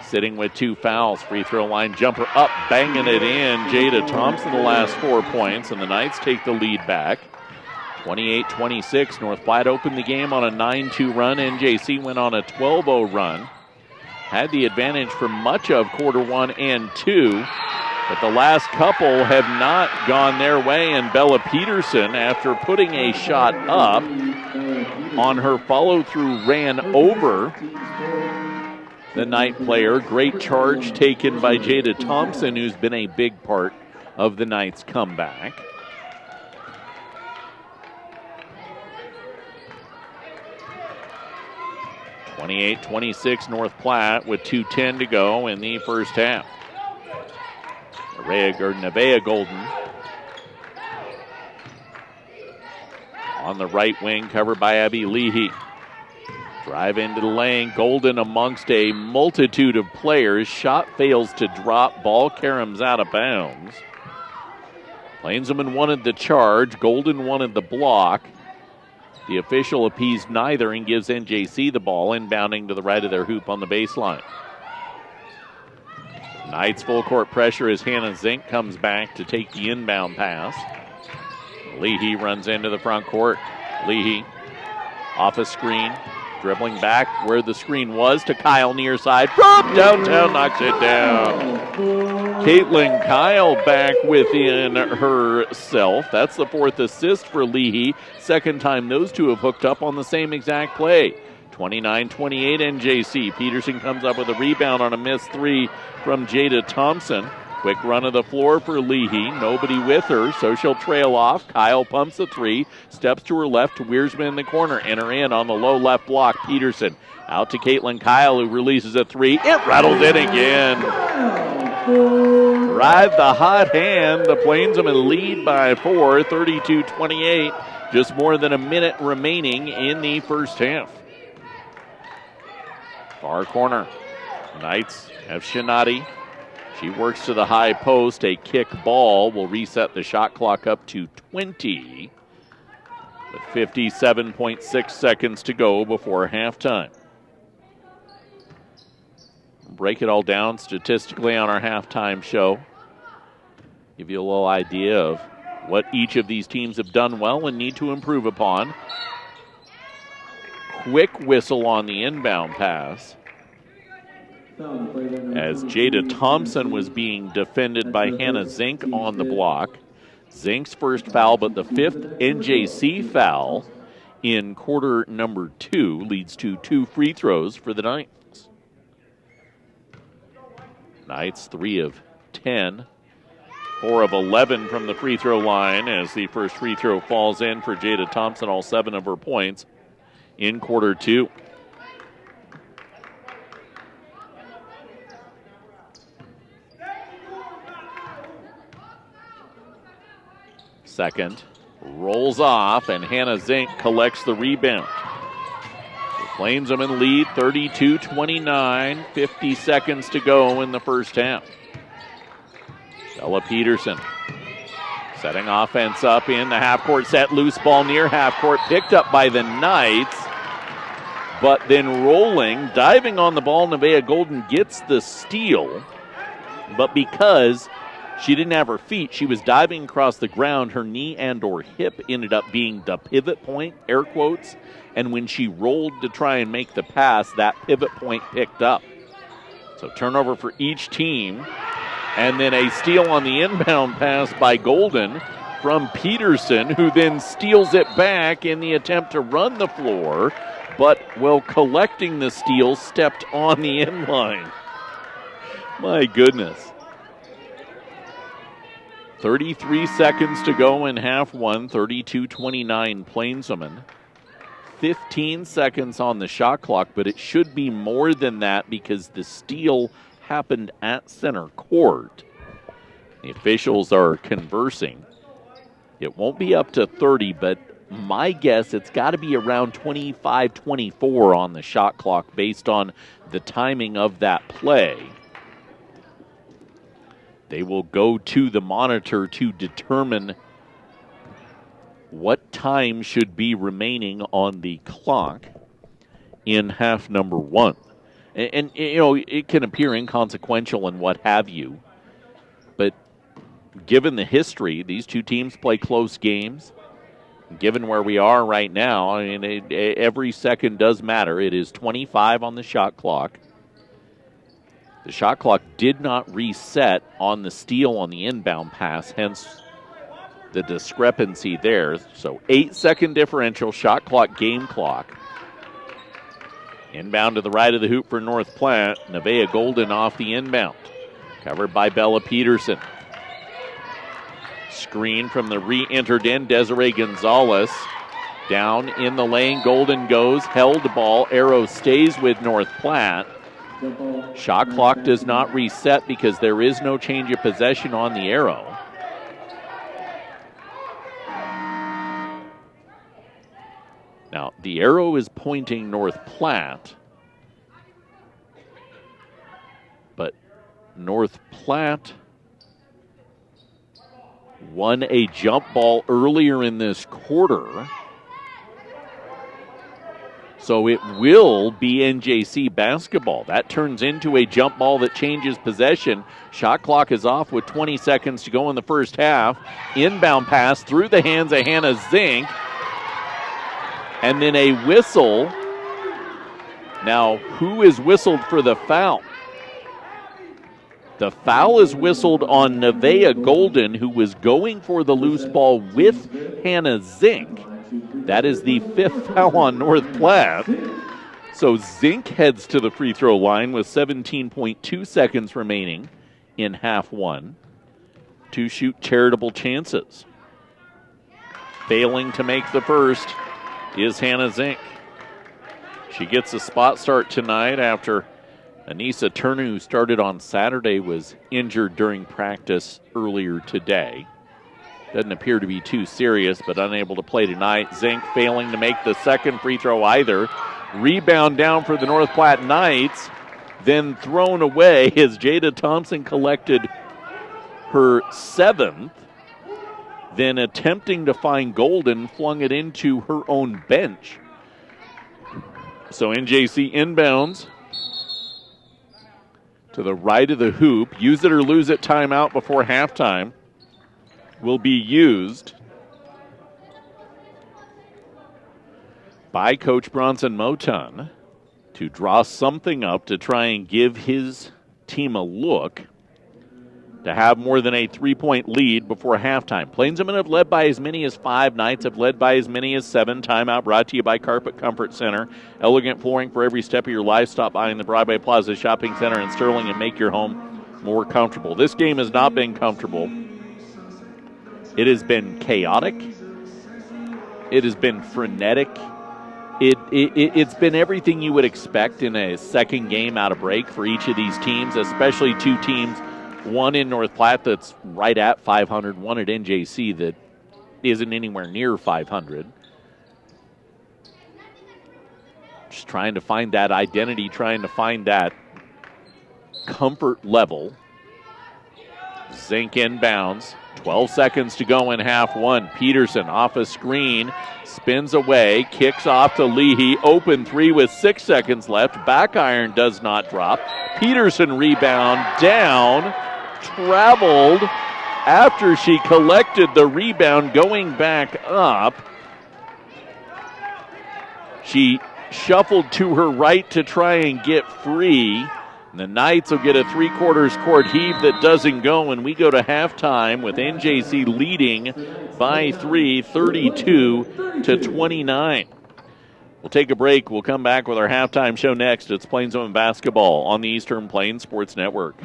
sitting with 2 fouls. Free throw line jumper up, banging it in. Jada Thompson the last 4 points, and the Knights take the lead back. 28-26. North Platte opened the game on a 9-2 run. NJC went on a 12-0 run. Had the advantage for much of quarter 1 and 2. But the last couple have not gone their way, and Bella Peterson, after putting a shot up on her follow-through, ran over the Knight player. Great charge taken by Jada Thompson, who's been a big part of the Knights' comeback. (28-26) North Platte with 2:10 to go in the first half. Nevaeh Golden On the right wing, covered by Abby Leahy. Drive into the lane. Golden amongst a multitude of players. Shot fails to drop. Ball caroms out of bounds. Plainswoman wanted the charge. Golden wanted the block. The official appeased neither and gives NJC the ball, inbounding to the right of their hoop on the baseline. Knights full court pressure as Hannah Zink comes back to take the inbound pass. Leahy runs into the front court. Leahy off a screen, dribbling back where the screen was to Kyle near side. From downtown, knocks it down. Caitlin Kyle back within herself. That's the fourth assist for Leahy. Second time those two have hooked up on the same exact play. 29-28 NJC. Peterson comes up with a rebound on a missed three from Jada Thompson. Quick run of the floor for Leahy. Nobody with her, so she'll trail off. Kyle pumps the three, steps to her left to Wiersma in the corner. Enter in on the low left block. Peterson out to Caitlin Kyle, who releases a three. It rattles in again. Ride the hot hand. The Plainswomen lead by 4, 32-28. Just more than a minute remaining in the first half. Far corner. Knights have Shinati. She works to the high post. A kick ball will reset the shot clock up to 20 with 57.6 seconds to go before halftime. Break it all down statistically on our halftime show. Give you a little idea of what each of these teams have done well and need to improve upon. Quick whistle on the inbound pass, as Jada Thompson was being defended by Hannah Zink on the block. Zink's first foul, but the fifth NJC foul in quarter number 2 leads to 2 free throws for the Knights. Knights 3 of 10, 4 of 11 from the free throw line as the first free throw falls in for Jada Thompson, all 7 of her points in quarter 2. Second, rolls off, and Hannah Zink collects the rebound. The Plainswomen lead 32-29, 50 seconds to go in the first half. Bella Peterson setting offense up in the half-court set. Loose ball near half-court, picked up by the Knights, but then rolling, diving on the ball, Nevaeh Golden gets the steal, but because she didn't have her feet, she was diving across the ground. Her knee and or hip ended up being the pivot point, air quotes. And when she rolled to try and make the pass, that pivot point picked up. So turnover for each team. And then a steal on the inbound pass by Golden from Peterson, who then steals it back in the attempt to run the floor. But while collecting the steal, stepped on the inline. My goodness. 33 seconds to go in half one, 32-29 Plainswomen. 15 seconds on the shot clock, but it should be more than that because the steal happened at center court. The officials are conversing. It won't be up to 30, but my guess it's got to be around 25-24 on the shot clock based on the timing of that play. They will go to the monitor to determine what time should be remaining on the clock in half number 1. And you know, it can appear inconsequential and what have you, but given the history, these two teams play close games. Given where we are right now, I mean, every second does matter. It is 25 on the shot clock. The shot clock did not reset on the steal on the inbound pass, hence the discrepancy there. So 8-second differential, shot clock, game clock. Inbound to the right of the hoop for North Platte. Nevaeh Golden off the inbound. Covered by Bella Peterson. Screen from the re-entered in Desiree Gonzalez. Down in the lane, Golden goes, held the ball. Arrow stays with North Platte. Shot clock does not reset because there is no change of possession on the arrow. The arrow is pointing North Platte, but North Platte won a jump ball earlier in this quarter. So it will be NJC basketball. That turns into a jump ball that changes possession. Shot clock is off with 20 seconds to go in the first half. Inbound pass through the hands of Hannah Zink. And then a whistle. Now, who is whistled for the foul? The foul is whistled on Nevaeh Golden, who was going for the loose ball with Hannah Zink. That is the 5th foul on North Platte. So Zink heads to the free throw line with 17.2 seconds remaining in half one to shoot charitable chances. Failing to make the first is Hannah Zink. She gets a spot start tonight after Anissa Turner, who started on Saturday, was injured during practice earlier today. Doesn't appear to be too serious, but unable to play tonight. Zink failing to make the second free throw either. Rebound down for the North Platte Knights, then thrown away as Jada Thompson collected her 7th. Then attempting to find Golden, flung it into her own bench. So NJC inbounds to the right of the hoop. Use it or lose it timeout before halftime will be used by Coach Bronson Moton to draw something up to try and give his team a look to have more than a 3-point lead before halftime. Plainsmen have led by as many as 5. Knights have led by as many as 7. Timeout brought to you by Carpet Comfort Center. Elegant flooring for every step of your life. Stop by in the Broadway Plaza Shopping Center in Sterling and make your home more comfortable. This game has not been comfortable. It has been chaotic. It has been frenetic. It's been everything you would expect in a second game out of break for each of these teams, especially two teams, one in North Platte that's right at 500, one at NJC that isn't anywhere near 500. Just trying to find that identity, trying to find that comfort level. Zink inbounds. 12 seconds to go in half one. Peterson off a screen, spins away, kicks off to Leahy. Open three with 6 seconds left. Back iron does not drop. Peterson rebound down, traveled after she collected the rebound, going back up. She shuffled to her right to try and get free. The Knights will get a three-quarters court heave that doesn't go, and we go to halftime with NJC leading by 3, 32-29. We'll take a break. We'll come back with our halftime show next. It's Plainswomen basketball on the Eastern Plains Sports Network.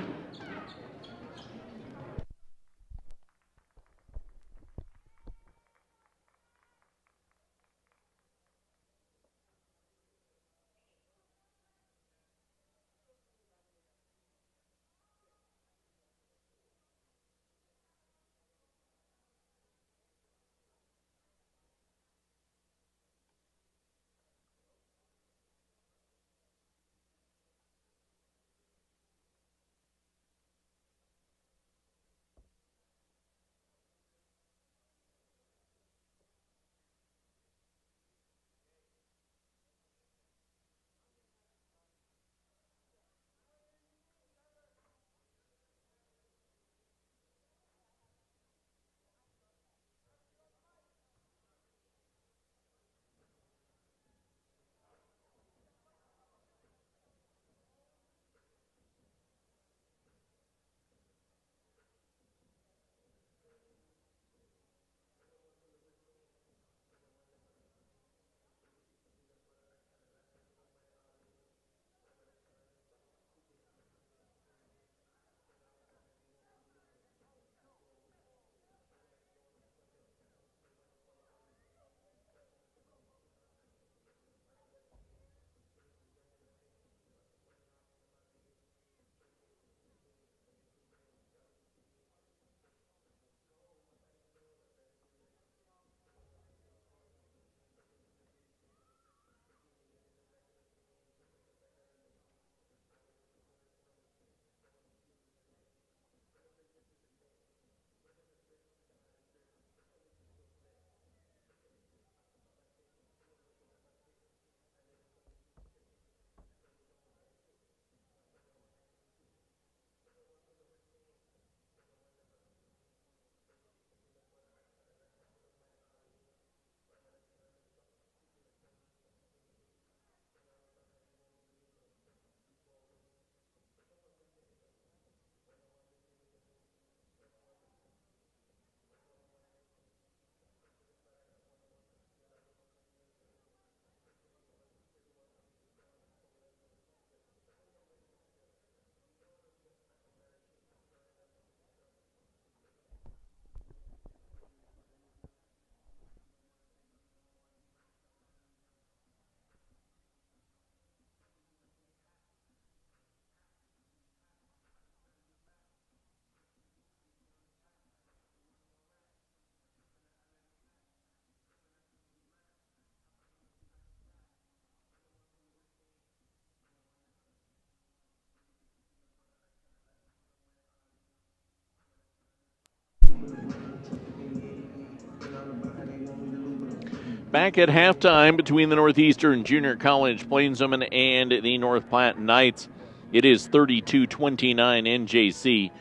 Back at halftime between the Northeastern Junior College Plainswomen and the North Platte Knights, it is 32-29 NJC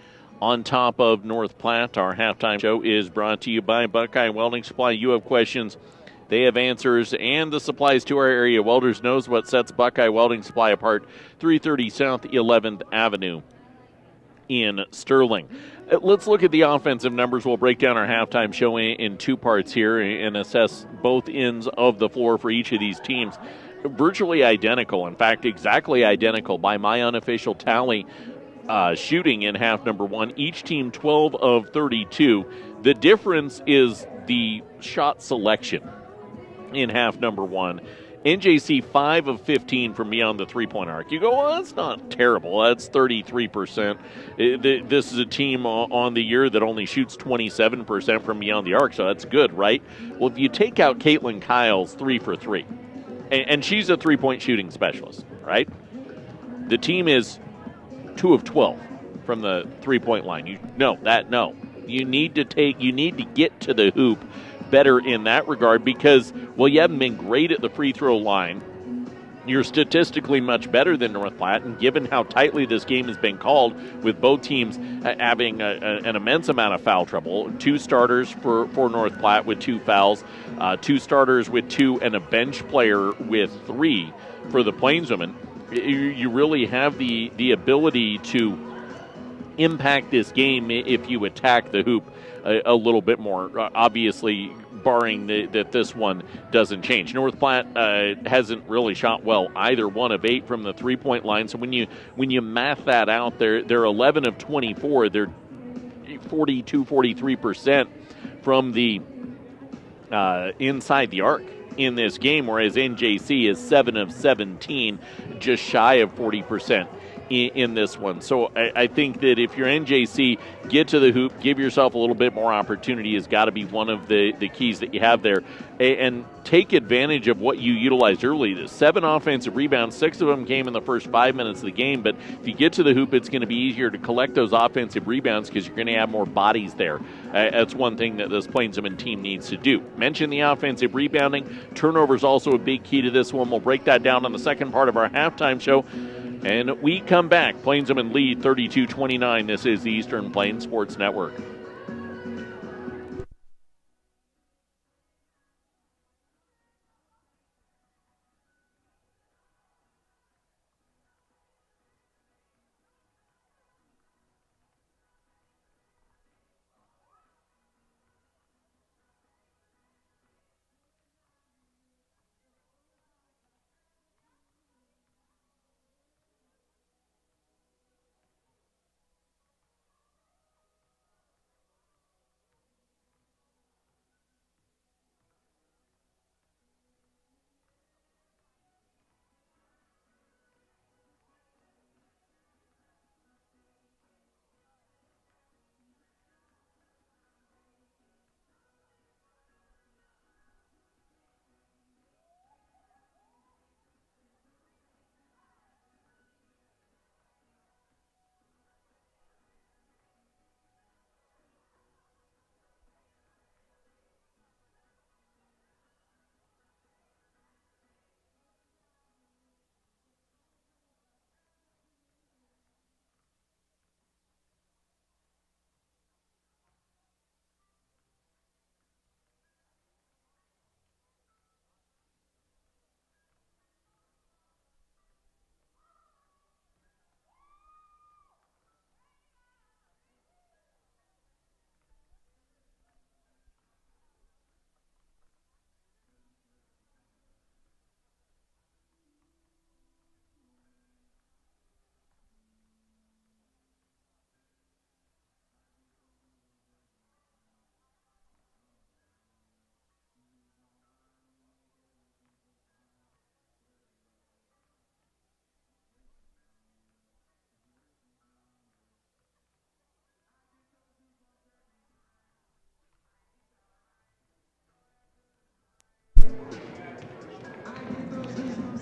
on top of North Platte. Our halftime show is brought to you by Buckeye Welding Supply. You have questions, they have answers, and the supplies to our area welders knows what sets Buckeye Welding Supply apart. 330 South 11th Avenue in Sterling. Let's look at the offensive numbers. We'll break down our halftime show in two parts here and assess both ends of the floor for each of these teams. Virtually identical, in fact, exactly identical by my unofficial tally. Shooting in half number one, each team 12 of 32. The difference is the shot selection in half number one. NJC 5 of 15 from beyond the three-point arc. You go, well, that's not terrible. That's 33%. This is a team on the year that only shoots 27% from beyond the arc, so that's good, right? Well, if you take out Caitlin Kyle's 3 for 3, and she's a three-point shooting specialist, right? The team is 2 of 12 from the three-point line. You need to get to the hoop better in that regard because, well, you haven't been great at the free throw line. You're statistically much better than North Platte, and given how tightly this game has been called, with both teams having an immense amount of foul trouble, 2 starters for North Platte with 2 fouls, 2 starters with 2, and a bench player with 3 for the Plainswomen, you really have the ability to impact this game if you attack the hoop a little bit more, obviously barring that this one doesn't change. North Platte hasn't really shot well either, 1 of 8 from the three-point line. So when you math that out, they're 11 of 24. They're 43% from the inside the arc in this game, whereas NJC is 7 of 17, just shy of 40% in this one. So I think that if you're NJC, get to the hoop, give yourself a little bit more opportunity has got to be one of the keys that you have there. And take advantage of what you utilized early. The 7 offensive rebounds, 6 of them came in the first 5 minutes of the game, but if you get to the hoop, it's going to be easier to collect those offensive rebounds because you're going to have more bodies there. That's one thing that this Plainswomen team needs to do. Mention the offensive rebounding. Turnovers also a big key to this one. We'll break that down on the second part of our halftime show. And we come back. Plainswomen lead 32-29. This is the Eastern Plains Sports Network.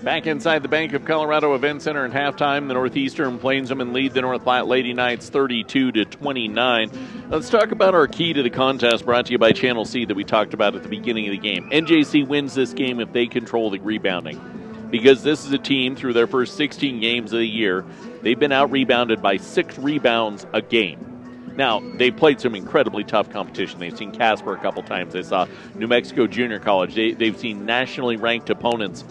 Back inside the Bank of Colorado Event Center at halftime, the Northeastern Plainsmen lead the North Platte Lady Knights 32-29. Let's talk about our key to the contest, brought to you by Channel C, that we talked about at the beginning of the game. NJC wins this game if they control the rebounding, because this is a team, through their first 16 games of the year, they've been out-rebounded by 6 rebounds a game. Now, they've played some incredibly tough competition. They've seen Casper a couple times. They saw New Mexico Junior College. They've seen nationally ranked opponents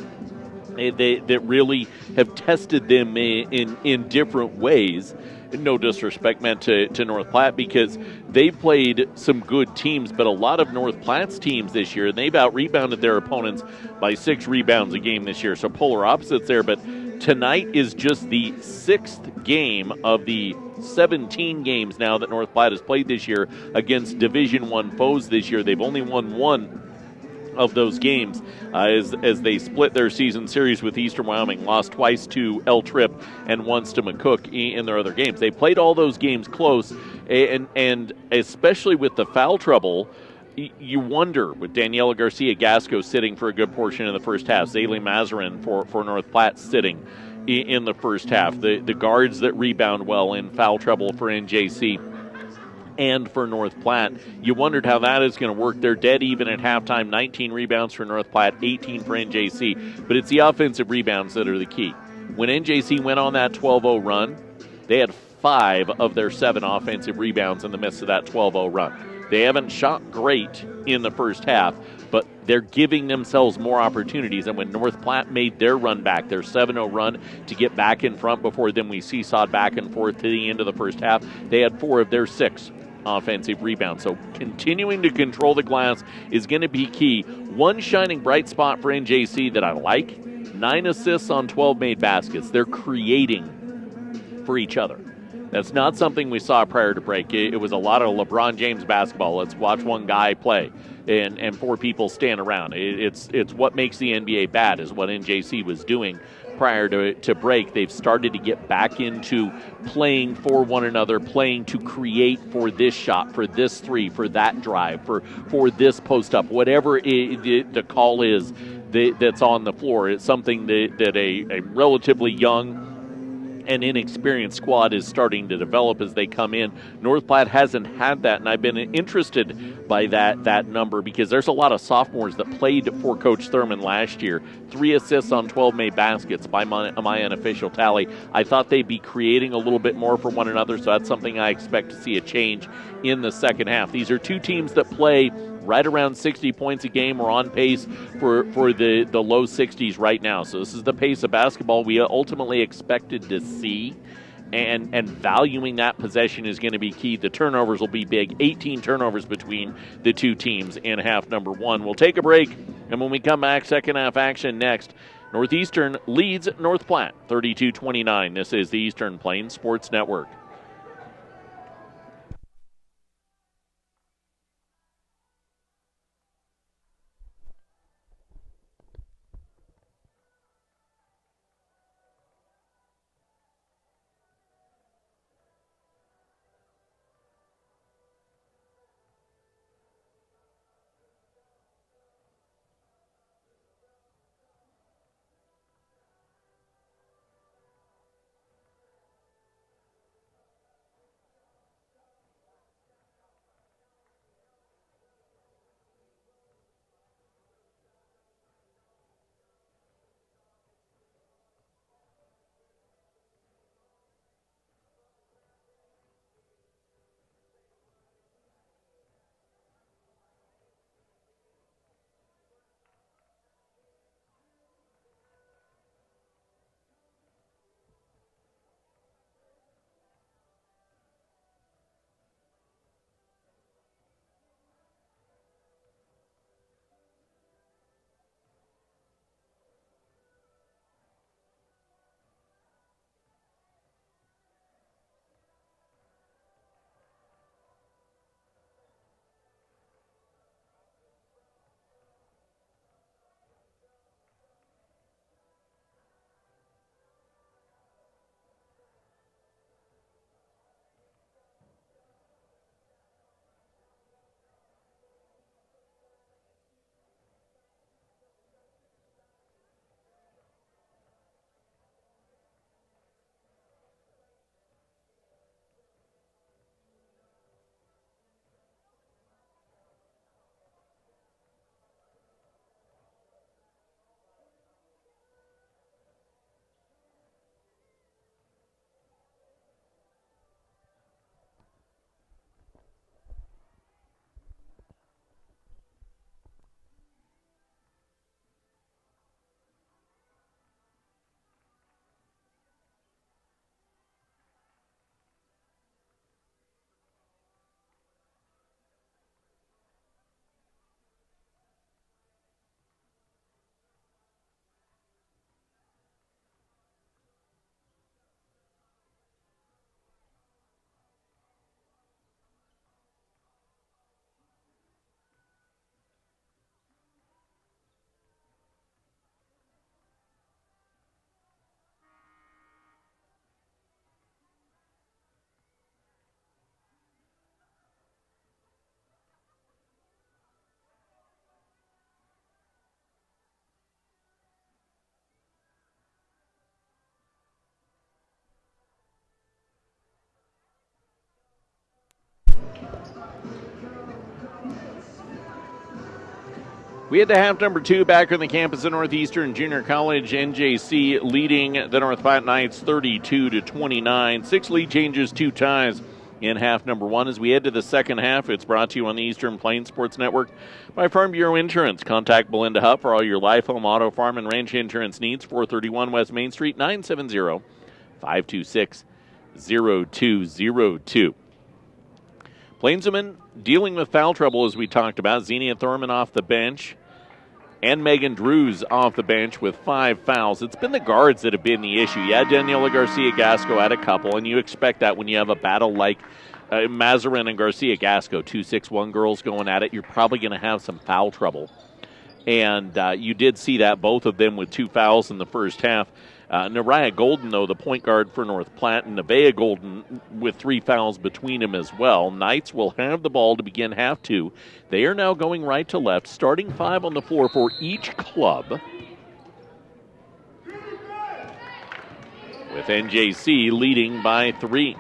that really have tested them in different ways. No disrespect meant to North Platte, because they've played some good teams, but a lot of North Platte's teams this year, they've out-rebounded their opponents by 6 rebounds a game this year. So polar opposites there, but tonight is just the 6th game of the 17 games now that North Platte has played this year against Division I foes this year. They've only won one of those games as they split their season series with Eastern Wyoming, lost twice to El Trip and once to McCook in their other games. They played all those games close, and especially with the foul trouble, you wonder, with Daniela Garcia-Gasco sitting for a good portion of the first half, Zaylee Mazarin for North Platte sitting in the first half, the guards that rebound well in foul trouble for NJC and for North Platte. You wondered how that is going to work. They're dead even at halftime, 19 rebounds for North Platte, 18 for NJC. But it's the offensive rebounds that are the key. When NJC went on that 12-0 run, they had 5 of their 7 offensive rebounds in the midst of that 12-0 run. They haven't shot great in the first half, but they're giving themselves more opportunities. And when North Platte made their run back, their 7-0 run to get back in front before then we seesawed back and forth to the end of the first half, they had 4 of their 6 offensive rebounds. So continuing to control the glass is going to be key. One shining bright spot for NJC that I like, 9 assists on 12 made baskets. They're creating for each other. That's not something we saw prior to break. It was a lot of LeBron James basketball. Let's watch one guy play and 4 people stand around. It's what makes the NBA bad, is what NJC was doing prior to break. They've started to get back into playing for one another, playing to create for this shot, for this 3, for that drive, for this post-up, whatever the call is that's on the floor. It's something that a relatively young and inexperienced squad is starting to develop as they come in. North Platte hasn't had that, and I've been interested by that number, because there's a lot of sophomores that played for Coach Thurman last year. 3 assists on 12 made baskets by my unofficial tally. I thought they'd be creating a little bit more for one another, so that's something I expect to see a change in the second half. These are 2 teams that play right around 60 points a game. We're on pace for the low 60s right now. So this is the pace of basketball we ultimately expected to see, and valuing that possession is going to be key. The turnovers will be big. 18 turnovers between the 2 teams in half number 1. We'll take a break, and when we come back, second half action next. Northeastern leads North Platte 32-29. This is the Eastern Plains Sports Network. We head to half number 2 back on the campus of Northeastern Junior College. NJC leading the North Platte Knights 32-29. 6 lead changes, 2 ties in half number 1. As we head to the second half, it's brought to you on the Eastern Plains Sports Network by Farm Bureau Insurance. Contact Belinda Huff for all your life, home, auto, farm, and ranch insurance needs. 431 West Main Street, 970-526-0202. Plainsmen dealing with foul trouble, as we talked about. Xenia Thorman off the bench and Megan Drews off the bench with 5 fouls. It's been the guards that have been the issue. Yeah, Daniela Garcia-Gasco had a couple, and you expect that when you have a battle like Mazarin and Garcia-Gasco, 2 6'1" girls going at it, you're probably going to have some foul trouble. And you did see that, both of them with 2 fouls in the first half. Nariah Golden, though, the point guard for North Platte, and Nevaeh Golden with 3 fouls between them as well. Knights will have the ball to begin half 2. They are now going right to left, starting 5 on the floor for each club. With NJC leading by 3.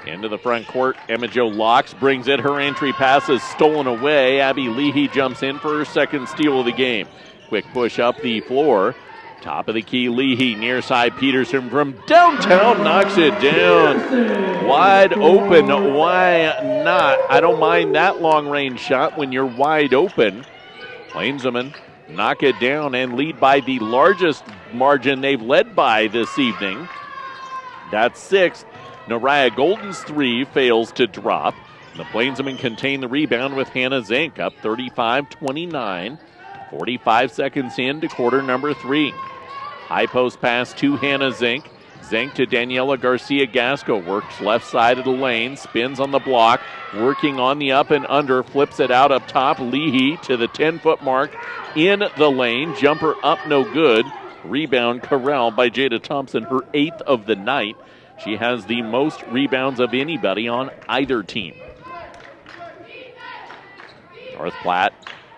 Into the front court, Emma Jo Locks brings it. Her entry pass is stolen away. Abby Leahy jumps in for her second steal of the game. Quick push up the floor. Top of the key, Leahy, near side, Peterson from downtown knocks it down. Wide open, why not? I don't mind that long-range shot when you're wide open. Plainsmen knock it down and lead by the largest margin they've led by this evening. That's 6. Nariah Golden's 3 fails to drop. The Plainsmen contain the rebound with Hannah Zink up 35-29. 45 seconds into quarter number 3. High post pass to Hannah Zink. Zink to Daniela Garcia-Gasco. Works left side of the lane. Spins on the block. Working on the up and under. Flips it out up top. Leahy to the 10-foot mark in the lane. Jumper up, no good. Rebound corralled by Jada Thompson, her 8th of the night. She has the most rebounds of anybody on either team. North Platte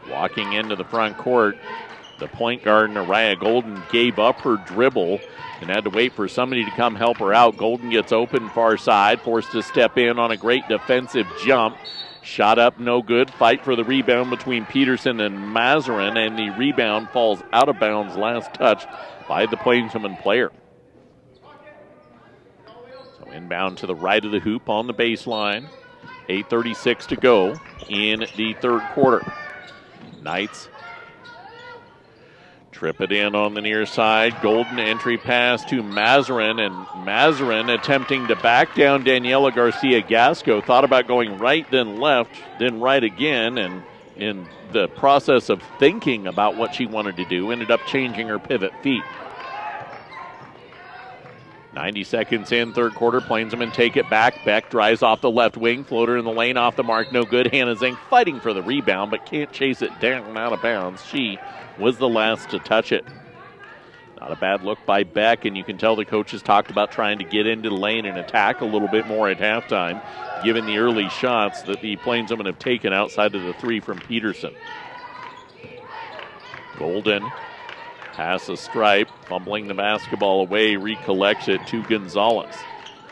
walking into the front court. The point guard, Nariah Golden, gave up her dribble and had to wait for somebody to come help her out. Golden gets open far side, forced to step in on a great defensive jump. Shot up, no good. Fight for the rebound between Peterson and Mazarin, and the rebound falls out of bounds, last touched by the Plainsman player. So inbound to the right of the hoop on the baseline. 8:36 to go in the third quarter. Knights trip it in on the near side. Golden entry pass to Mazarin, and Mazarin attempting to back down Daniela Garcia-Gasco. Thought about going right, then left, then right again, and in the process of thinking about what she wanted to do, ended up changing her pivot feet. 90 seconds in, third quarter. Plainsmen take it back. Beck drives off the left wing. Floater in the lane, off the mark, no good. Hannah Zink fighting for the rebound, but can't chase it down out of bounds. She was the last to touch it. Not a bad look by Beck, and you can tell the coaches talked about trying to get into the lane and attack a little bit more at halftime, given the early shots that the Plainsmen have taken outside of the 3 from Peterson. Golden pass a stripe, fumbling the basketball away, recollects it to Gonzalez.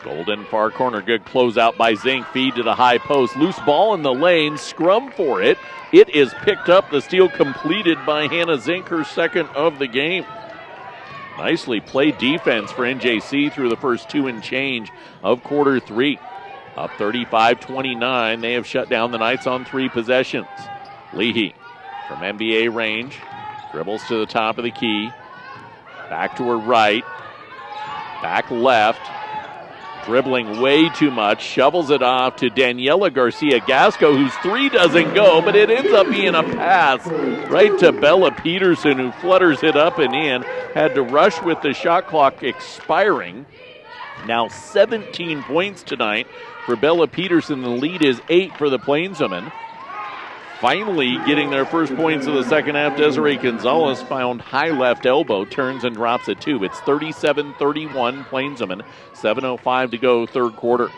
Golden, far corner, good closeout by Zink, feed to the high post, loose ball in the lane, scrum for it. It is picked up, the steal completed by Hannah Zink, her 2nd of the game. Nicely played defense for NJC through the first 2 and change of quarter 3. Up 35-29, they have shut down the Knights on 3 possessions. Leahy from NBA range. Dribbles to the top of the key. Back to her right. Back left. Dribbling way too much. Shovels it off to Daniela Garcia-Gasco, whose 3 doesn't go, but it ends up being a pass right to Bella Peterson, who flutters it up and in. Had to rush with the shot clock expiring. Now 17 points tonight for Bella Peterson. The lead is 8 for the Plainsmen. Finally getting their first points of the second half, Desiree Gonzalez found high left elbow, turns and drops it 2. It's 37-31 Plainsmen, 7:05 to go, third quarter.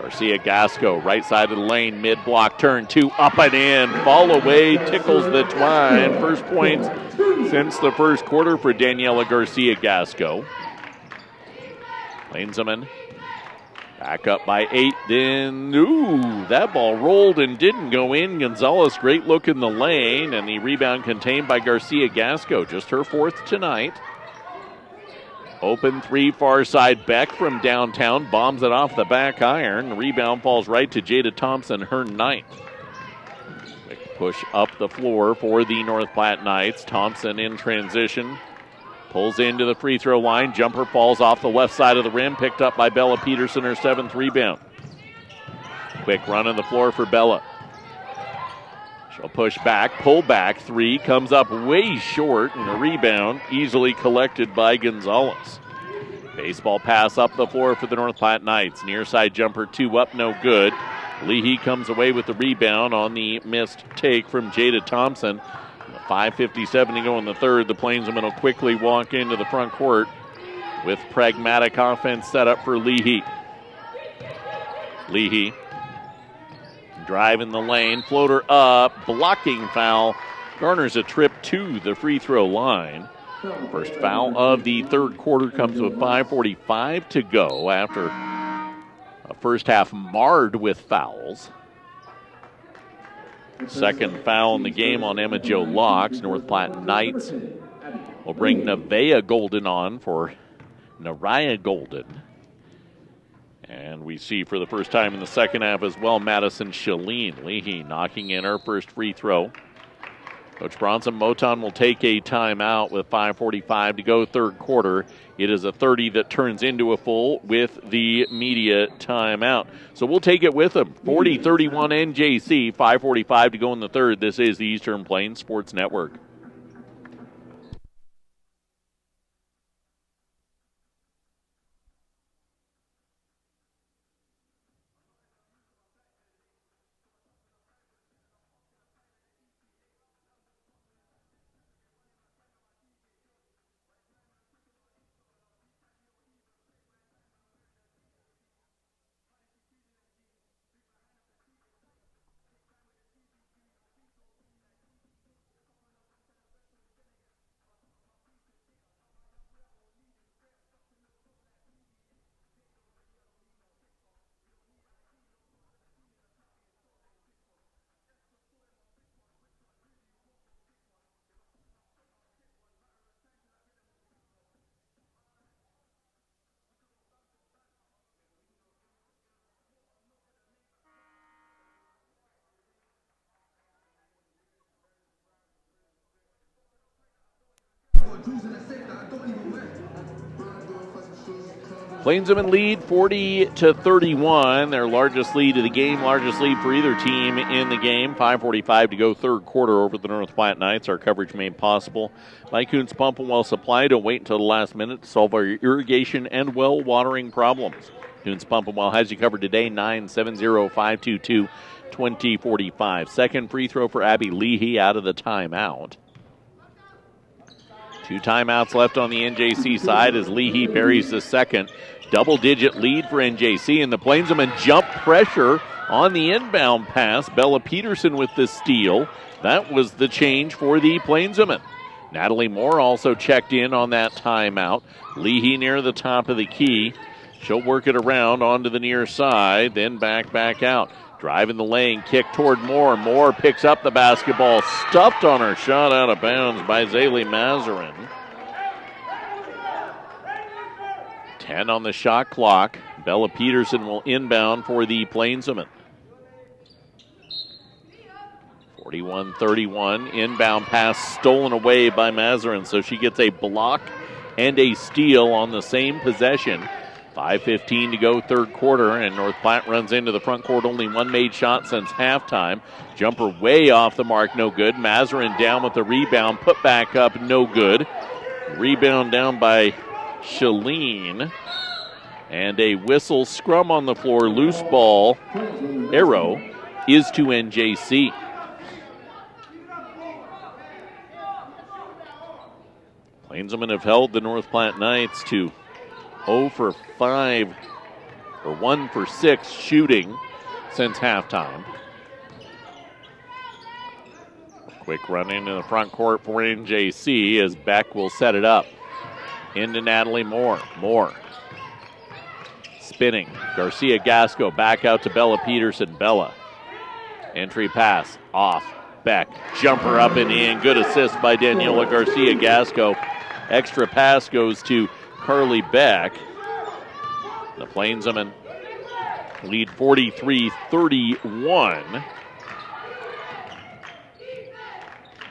Garcia-Gasco, right side of the lane, mid-block turn, 2, up and in, fall away, tickles the twine. First points since the first quarter for Daniela Garcia-Gasco. Plainsmen Back up by 8, then, that ball rolled and didn't go in. Gonzalez, great look in the lane, and the rebound contained by Garcia Gasco, just her 4th tonight. Open 3, far side, Beck from downtown, bombs it off the back iron. The rebound falls right to Jada Thompson, her 9th. Quick push up the floor for the North Platte Knights. Thompson in transition. Pulls into the free throw line. Jumper falls off the left side of the rim. Picked up by Bella Peterson, her 7th rebound. Quick run on the floor for Bella. She'll push back, pull back. 3 comes up way short, and a rebound easily collected by Gonzalez. Baseball pass up the floor for the North Platte Knights. Near side jumper 2 up, no good. Leahy comes away with the rebound on the missed take from Jada Thompson. 5:57 to go in the 3rd. The Plainsmen will quickly walk into the front court with pragmatic offense set up for Leahy. Leahy driving the lane, floater up, blocking foul. Garners a trip to the free throw line. First foul of the 3rd quarter comes with 5:45 to go after a first half marred with fouls. Second foul in the game on Emma Jo Locks. North Platte Knights will bring Nevaeh Golden on for Nariah Golden. And we see for the first time in the second half as well, Madison Shalene. Leahy knocking in her first free throw. Coach Bronson Moton will take a timeout with 5:45 to go, 3rd quarter. It is a 30 that turns into a full with the media timeout. So we'll take it with them. 40-31 NJC, 5:45 to go in the 3rd. This is the Eastern Plains Sports Network. Plainsmen lead 40-31, their largest lead of the game, largest lead for either team in the game. 5:45 to go, 3rd quarter over the North Platte Knights. Our coverage made possible by Kuntz Pump and Well Supply. Don't wait until the last minute to solve our irrigation and well watering problems. Kuntz Pump and Well has you covered today, 970-522-2045. Second free throw for Abby Leahy out of the timeout. 2 timeouts left on the NJC side as Leahy buries the second. Double-digit lead for NJC, and the Plainsmen jump pressure on the inbound pass. Bella Peterson with the steal. That was the change for the Plainsmen. Natalie Moore also checked in on that timeout. Leahy near the top of the key. She'll work it around onto the near side, then back out. Driving the lane, kick toward Moore. Moore picks up the basketball, stuffed on her shot out of bounds by Zaylee Mazarin. 10 on the shot clock. Bella Peterson will inbound for the Plainsmen. 41-31, inbound pass stolen away by Mazarin, so she gets a block and a steal on the same possession. 5:15 to go, 3rd quarter, and North Platte runs into the front court. Only one made shot since halftime. Jumper way off the mark, no good. Mazarin down with the rebound, put back up, no good. Rebound down by Shalene. And a whistle, scrum on the floor, loose ball. Arrow is to NJC. Plainsmen have held the North Platte Knights to 0 for 5, or 1 for 6 shooting since halftime. Quick run into the front court for NJC as Beck will set it up. Into Natalie Moore. Moore Spinning. Garcia Gasco back out to Bella Peterson. Bella. Entry pass. Off. Beck. Jumper up and in. Good assist by Daniela Garcia Gasco. Extra pass goes to Carly Beck. The Plainswomen lead 43-31.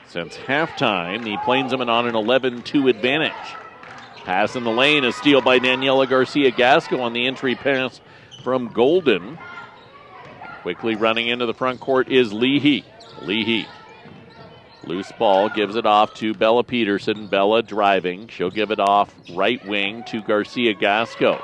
Since halftime, the Plainswomen on an 11-2 advantage. Pass in the lane, a steal by Daniela Garcia Gasco on the entry pass from Golden. Quickly running into the front court is Leahy. Leahy. Loose ball, gives it off to Bella Peterson. Bella driving. She'll give it off right wing to Garcia Gasco.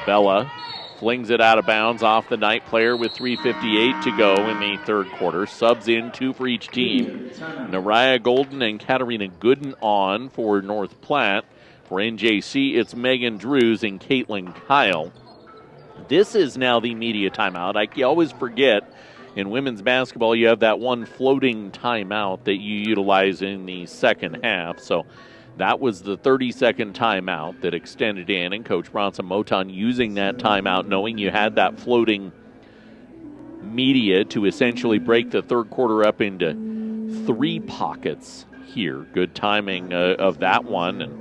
Bella flings it out of bounds off the night player with 3:58 to go in the third quarter. Subs in, 2 for each team. Nariah Golden and Katarina Gooden on for North Platte. For NJC, it's Megan Drews and Caitlin Kyle. This is now the media timeout. I always forget in women's basketball you have that one floating timeout that you utilize in the second half. So that was the 30-second timeout that extended in, and Coach Bronson Moton using that timeout, knowing you had that floating media to essentially break the third quarter up into 3 pockets here. Good timing of that one, and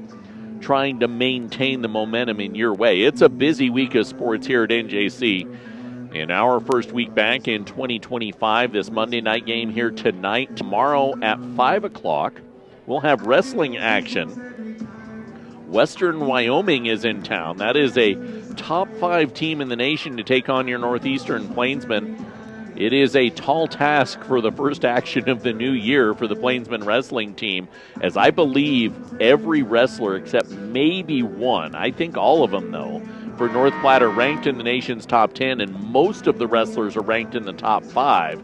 trying to maintain the momentum in your way. It's a busy week of sports here at NJC. In our first week back in 2025, this Monday night game here tonight. Tomorrow at 5 o'clock, we'll have wrestling action. Western Wyoming is in town. That is a top 5 team in the nation to take on your Northeastern Plainsmen. It is a tall task for the first action of the new year for the Plainsmen wrestling team, as I believe every wrestler except maybe one, I think all of them though, for North Platte are ranked in the nation's top 10, and most of the wrestlers are ranked in the top 5.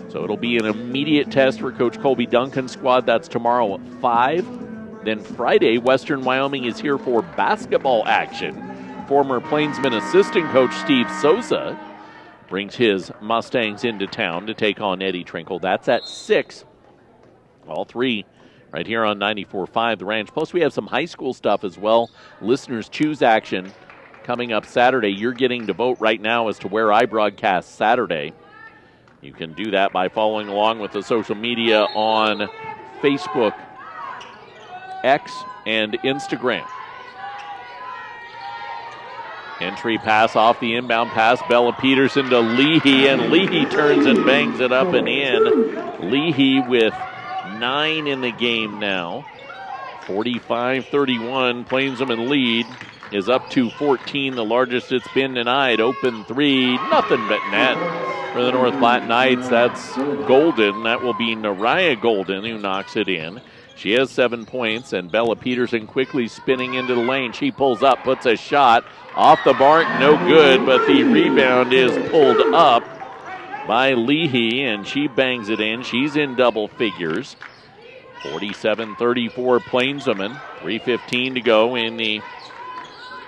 So it'll be an immediate test for Coach Colby Duncan's squad. That's tomorrow at 5. Then Friday, Western Wyoming is here for basketball action. Former Plainsman assistant coach Steve Sosa brings his Mustangs into town to take on Eddie Trinkle. That's at 6. All 3 right here on 94.5 The Ranch. Plus, we have some high school stuff as well. Listeners choose action coming up Saturday. You're getting to vote right now as to where I broadcast Saturday. You can do that by following along with the social media on Facebook, X, and Instagram. Entry pass off the inbound pass. Bella Peterson to Leahy, and Leahy turns and bangs it up and in. Leahy with 9 in the game now. 45-31. Plainswomen lead is up to 14, the largest it's been tonight. Open 3, nothing but net for the North Platte Knights. That's Golden. That will be Nariah Golden who knocks it in. She has 7 points, and Bella Peterson quickly spinning into the lane. She pulls up, puts a shot off the mark, no good, but the rebound is pulled up by Leahy, and she bangs it in. She's in double figures. 47-34 Plainswomen. 3:15 to go in the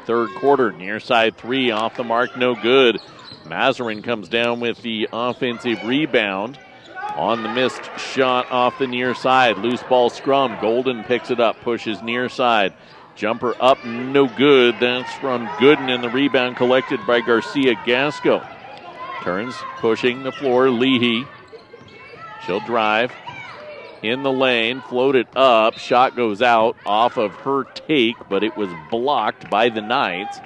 third quarter. Near side 3 off the mark, no good. Mazarin comes down with the offensive rebound on the missed shot off the near side. Loose ball scrum. Golden picks it up, pushes near side. Jumper up, no good. That's from Gooden, and the rebound collected by Garcia Gasco. Turns, pushing the floor. Leahy. She'll drive in the lane, float it up. Shot goes out off of her take, but it was blocked by the Knights.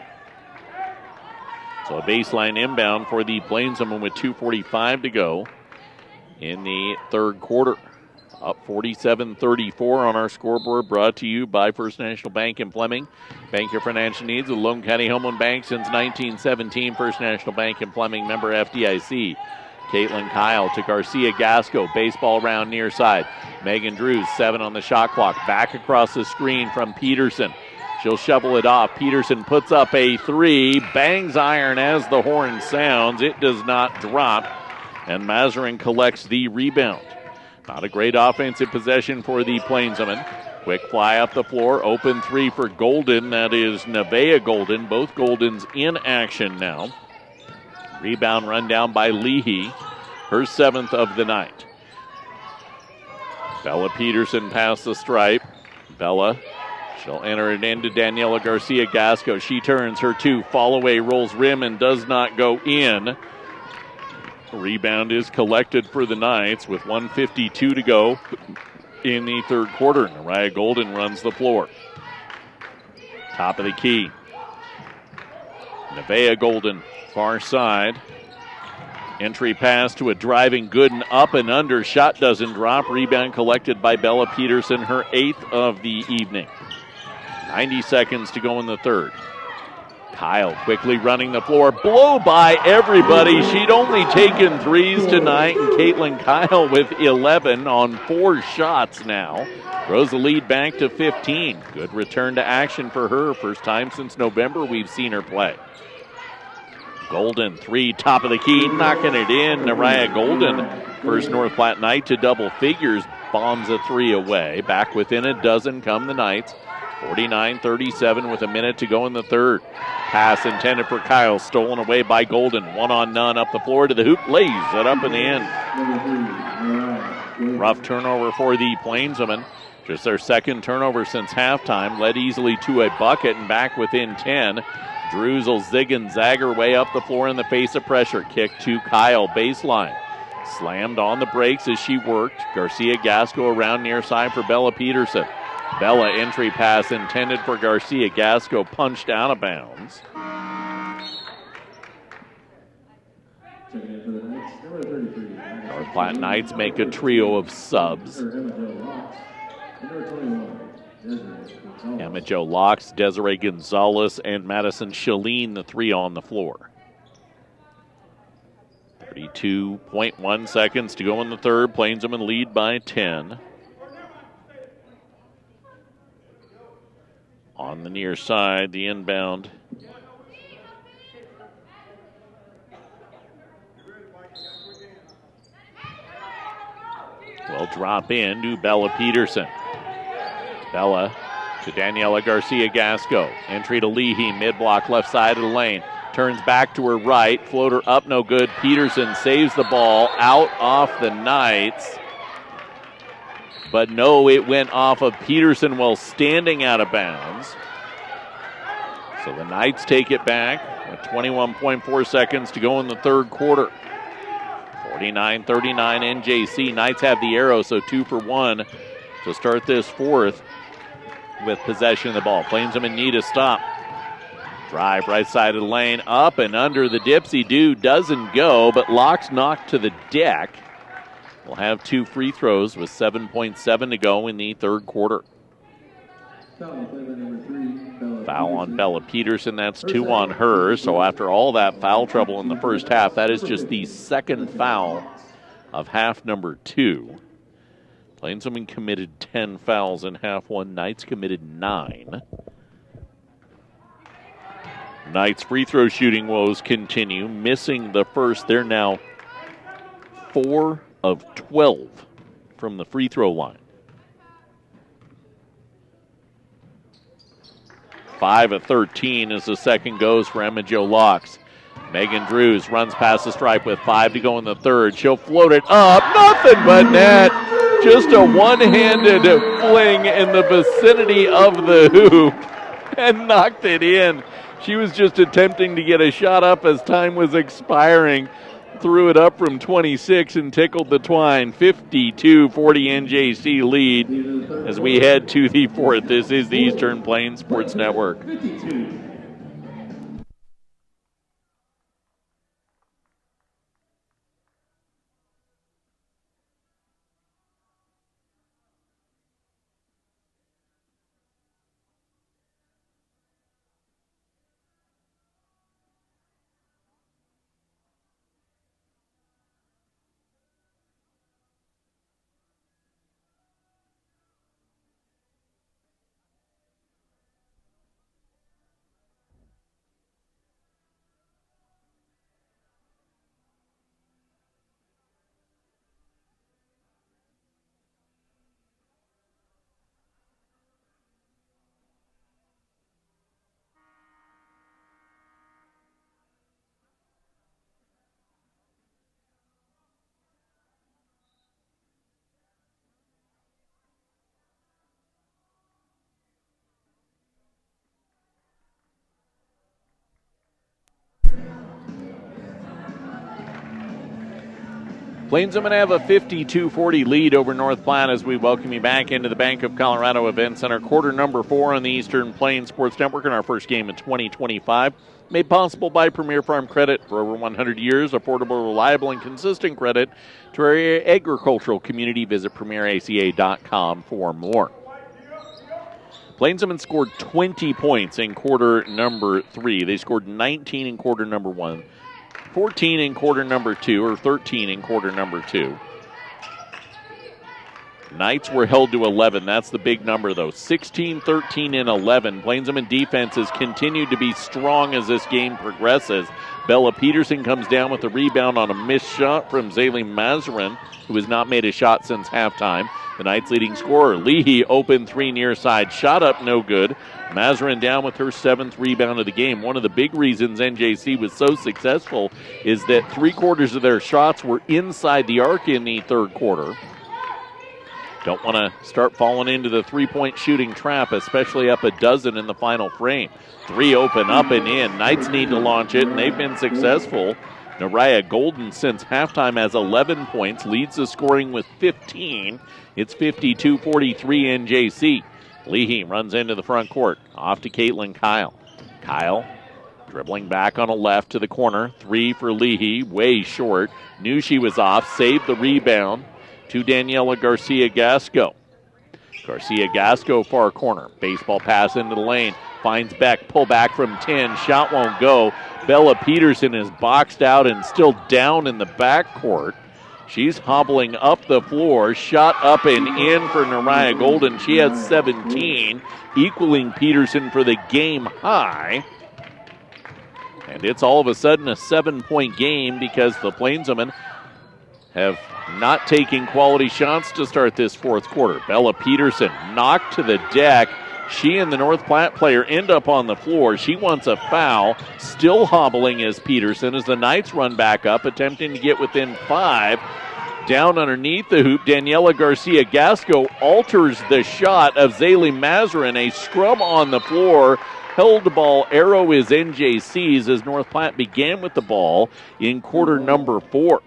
So a baseline inbound for the Plainswomen with 2:45 to go in the third quarter. Up 47-34 on our scoreboard, brought to you by First National Bank in Fleming. Bank your financial needs with Lone County Home Loan Bank since 1917. First National Bank in Fleming, member FDIC. Caitlin Kyle to Garcia Gasco. Baseball round near side. Megan Drews, 7 on the shot clock. Back across the screen from Peterson. She'll shovel it off. Peterson puts up a 3. Bangs iron as the horn sounds. It does not drop. And Mazarin collects the rebound. Not a great offensive possession for the Plainswomen. Quick fly up the floor. Open 3 for Golden. That is Nevaeh Golden. Both Goldens in action now. Rebound run down by Leahy. Her 7th of the night. Bella Peterson past the stripe. Bella, She'll enter it into Daniela Garcia-Gasco. She turns her 2, fall away, rolls rim, and does not go in. Rebound is collected for the Knights with 1:52 to go in the third quarter. Mariah Golden runs the floor. Top of the key. Nevaeh Golden, far side. Entry pass to a driving Gooden, up and under. Shot doesn't drop. Rebound collected by Bella Peterson, her 8th of the evening. 90 seconds to go in the third. Kyle quickly running the floor. Blow by everybody. She'd only taken 3s tonight, and Caitlin Kyle with 11 on 4 shots now. Throws the lead back to 15. Good return to action for her. First time since November we've seen her play. Golden, 3, top of the key, knocking it in. Mariah Golden, first North Platte Knight to double figures, bombs a 3 away. Back within a dozen come the Knights. 49-37 with a minute to go in the third. Pass intended for Kyle, stolen away by Golden. 1-on-none up the floor to the hoop, lays it up in the end. Rough turnover for the Plainswomen. Just their second turnover since halftime. Led easily to a bucket and back within 10. Drews will zig and zag her way up the floor in the face of pressure. Kick to Kyle, baseline. Slammed on the brakes as she worked. Garcia-Gasco around near side for Bella Peterson. Bella entry pass intended for Garcia-Gasco, punched out of bounds. North Platte Knights make a trio of subs. Emma Jo Locks, Desiree Gonzalez, and Madison Shaleen, the 3 on the floor. 32.1 seconds to go in the third. Plainswomen lead by 10. On the near side, the inbound. Will drop in to Bella Peterson. Bella to Daniela Garcia-Gasco. Entry to Leahy, mid-block left side of the lane. Turns back to her right. Floater up, no good. Peterson saves the ball out off the Knights. But no, it went off of Peterson while standing out of bounds. So the Knights take it back with 21.4 seconds to go in the third quarter. 49-39 NJC. Knights have the arrow, so 2 for 1 to start this fourth with possession of the ball. Plainswomen need a stop. Drive right side of the lane, up and under. The Dipsy-Do doesn't go, but Locks knocked to the deck. We'll have 2 free throws with 7.7 to go in the third quarter. Foul on Bella Peterson, that's 2 on her. So after all that foul trouble in the first half, that is just the second foul of half number 2. Plainswomen committed 10 fouls in half 1. Knights committed 9. Knights free throw shooting woes continue. Missing the first, they're now 4 of 12 from the free throw line. 5 of 13 as the second goes for Emma Jo Locks. Megan Drews runs past the stripe with 5 to go in the third. She'll float it up, nothing but net. Just a one-handed fling in the vicinity of the hoop and knocked it in. She was just attempting to get a shot up as time was expiring. Threw it up from 26 and tickled the twine. 52-40 NJC lead as we head to the fourth. This is the Eastern Plains Sports Network. Plainsmen have a 52-40 lead over North Platte as we welcome you back into the Bank of Colorado Event Center. Quarter number 4 on the Eastern Plains Sports Network in our first game of 2025. Made possible by Premier Farm Credit. For over 100 years, affordable, reliable, and consistent credit to our agricultural community. Visit premieraca.com for more. Plainsmen scored 20 points in quarter number 3. They scored 19 in quarter number 1. 14 in quarter number 2, or 13 in quarter number 2. Knights were held to 11. That's the big number, though. 16, 13, and 11. Plainsman defense has continued to be strong as this game progresses. Bella Peterson comes down with a rebound on a missed shot from Zaylee Mazarin, who has not made a shot since halftime. The Knights' leading scorer, Leahy, open 3 near side. Shot up, no good. Mazarin down with her 7th rebound of the game. One of the big reasons NJC was so successful is that 3/4 of their shots were inside the arc in the third quarter. Don't want to start falling into the three-point shooting trap, especially up a dozen in the final frame. 3 open, up and in. Knights need to launch it, and they've been successful. Nariah Golden, since halftime, has 11 points, leads the scoring with 15. It's 52-43 NJC. Leahy runs into the front court. Off to Caitlin Kyle. Kyle dribbling back on a left to the corner. 3 for Leahy, way short. Knew she was off, saved the rebound to Daniela Garcia-Gasco. Garcia-Gasco far corner. Baseball pass into the lane. Finds Beck. Pull back from 10. Shot won't go. Bella Peterson is boxed out and still down in the backcourt. She's hobbling up the floor. Shot up and in for Nariah Golden. She has 17, equaling Peterson for the game high. And it's all of a sudden a 7-point game because the Plainsmen have not taken quality shots to start this fourth quarter. Bella Peterson knocked to the deck. She and the North Platte player end up on the floor. She wants a foul. Still hobbling as Peterson as the Knights run back up, attempting to get within 5. Down underneath the hoop, Daniela Garcia-Gasco alters the shot of Zaylee Mazarin. A scrum on the floor. Held ball arrow is NJC's as North Platte began with the ball in quarter number 4.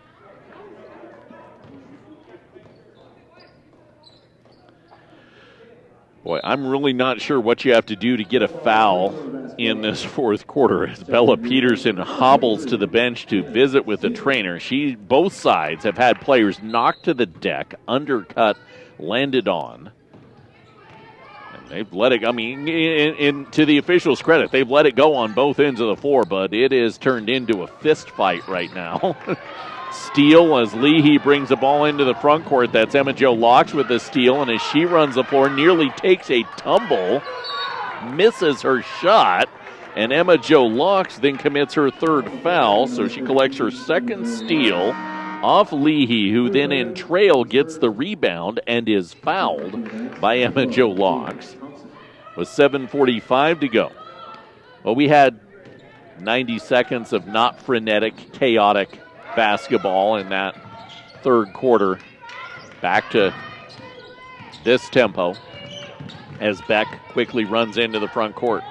Boy, I'm really not sure what you have to do to get a foul in this fourth quarter as Bella Peterson hobbles to the bench to visit with the trainer. Both sides have had players knocked to the deck, undercut, landed on. And they've let it, to the officials' credit, they've let it go on both ends of the floor, but it is turned into a fist fight right now. Steal as Leahy brings the ball into the front court. That's Emma Jo Locks with the steal, and as she runs the floor, nearly takes a tumble, misses her shot, and Emma Jo Locks then commits her 3rd foul, so she collects her 2nd steal off Leahy, who then in trail gets the rebound and is fouled by Emma Jo Locks with 7:45 to go. Well, we had 90 seconds of not frenetic, chaotic basketball in that third quarter. Back to this tempo as Beck quickly runs into the front court.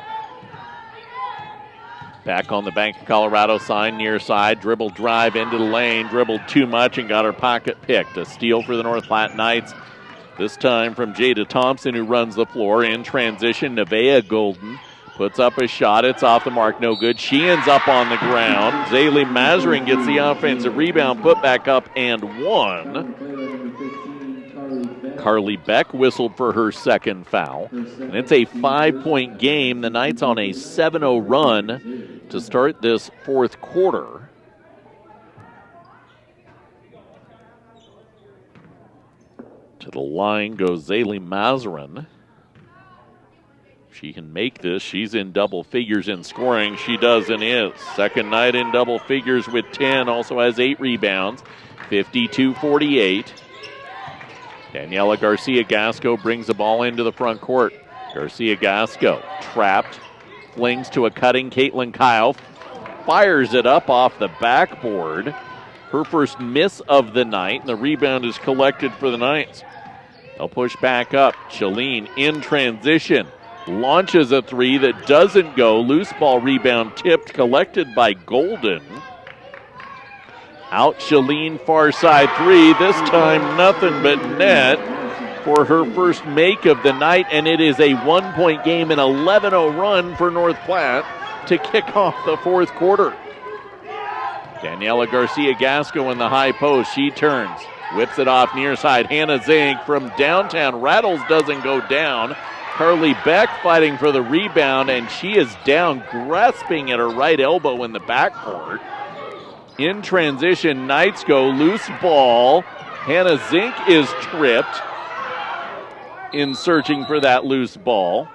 Back on the Bank of Colorado sign, near side, dribble drive into the lane, dribbled too much and got her pocket picked. A steal for the North Platte Knights, this time from Jada Thompson, who runs the floor. In transition, Nevaeh Golden puts up a shot. It's off the mark, no good. She ends up on the ground. Zaylee Mazarin gets the offensive rebound, put back up and one. Carly Beck whistled for her 2nd foul. And it's a 5-point game. The Knights on a 7-0 run to start this fourth quarter. To the line goes Zaylee Mazarin. She can make this. She's in double figures in scoring. She does and is. Second night in double figures with 10. Also has 8 rebounds. 52-48. Daniela Garcia-Gasco brings the ball into the front court. Garcia-Gasco trapped. Flings to a cutting Caitlin Kyle. Fires it up off the backboard. Her first miss of the night. And the rebound is collected for the Knights. They'll push back up. Shalene in transition. Launches a 3 that doesn't go. Loose ball rebound tipped, collected by Golden. Out Shalene, far side three. This time nothing but net for her first make of the night, and it is a 1-point game, an 11-0 run for North Platte to kick off the fourth quarter. Daniela Garcia-Gasco in the high post. She turns, whips it off near side. Hannah Zink from downtown. Rattles doesn't go down. Carly Beck fighting for the rebound, and she is down, grasping at her right elbow in the backcourt. In transition, Knights go loose ball. Hannah Zink is tripped in searching for that loose ball.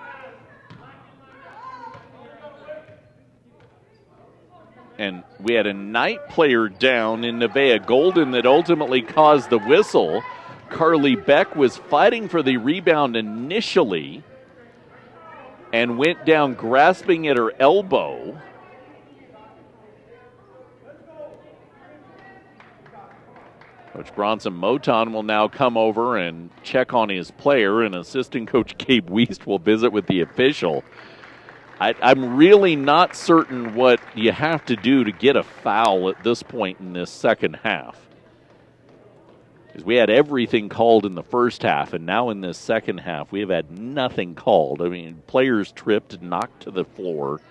And we had a Knight player down in Nevaeh Golden that ultimately caused the whistle. Carly Beck was fighting for the rebound initially and went down grasping at her elbow. Coach Bronson Moton will now come over and check on his player, and assistant coach Gabe Wiest will visit with the official. I'm really not certain what you have to do to get a foul at this point in this second half. Because we had everything called in the first half, and now in this second half, we have had nothing called. I mean, players tripped, knocked to the floor.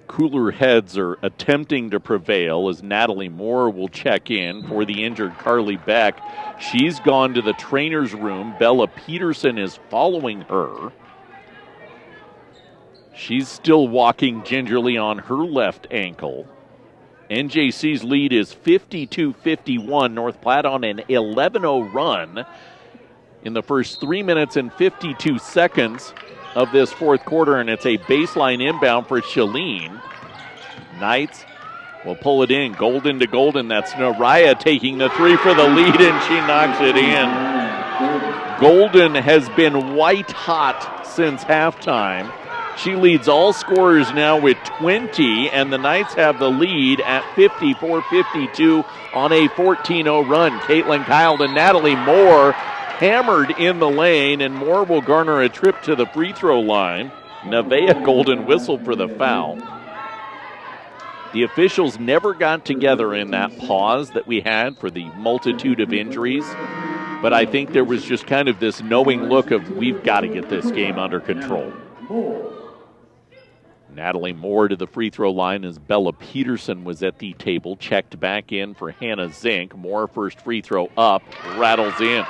Cooler heads are attempting to prevail as Natalie Moore will check in for the injured Carly Beck. She's gone to the trainer's room. Bella Peterson is following her. She's still walking gingerly on her left ankle. NJC's lead is 52-51. North Platte on an 11-0 run in the first 3 minutes and 52 seconds of this fourth quarter, and it's a baseline inbound for Shalene. Knights will pull it in. Golden to Golden. That's Naraya taking the three for the lead, and she knocks it in. Golden has been white hot since halftime. She leads all scorers now with 20, and the Knights have the lead at 54-52 on a 14-0 run. Caitlin Kyle to Natalie Moore, hammered in the lane, and Moore will garner a trip to the free throw line. Nevaeh Golden whistled for the foul. The officials never got together in that pause that we had for the multitude of injuries, but I think there was just kind of this knowing look of, we've got to get this game under control. Natalie Moore to the free throw line as Bella Peterson was at the table. Checked back in for Hannah Zink. Moore first free throw up, rattles in.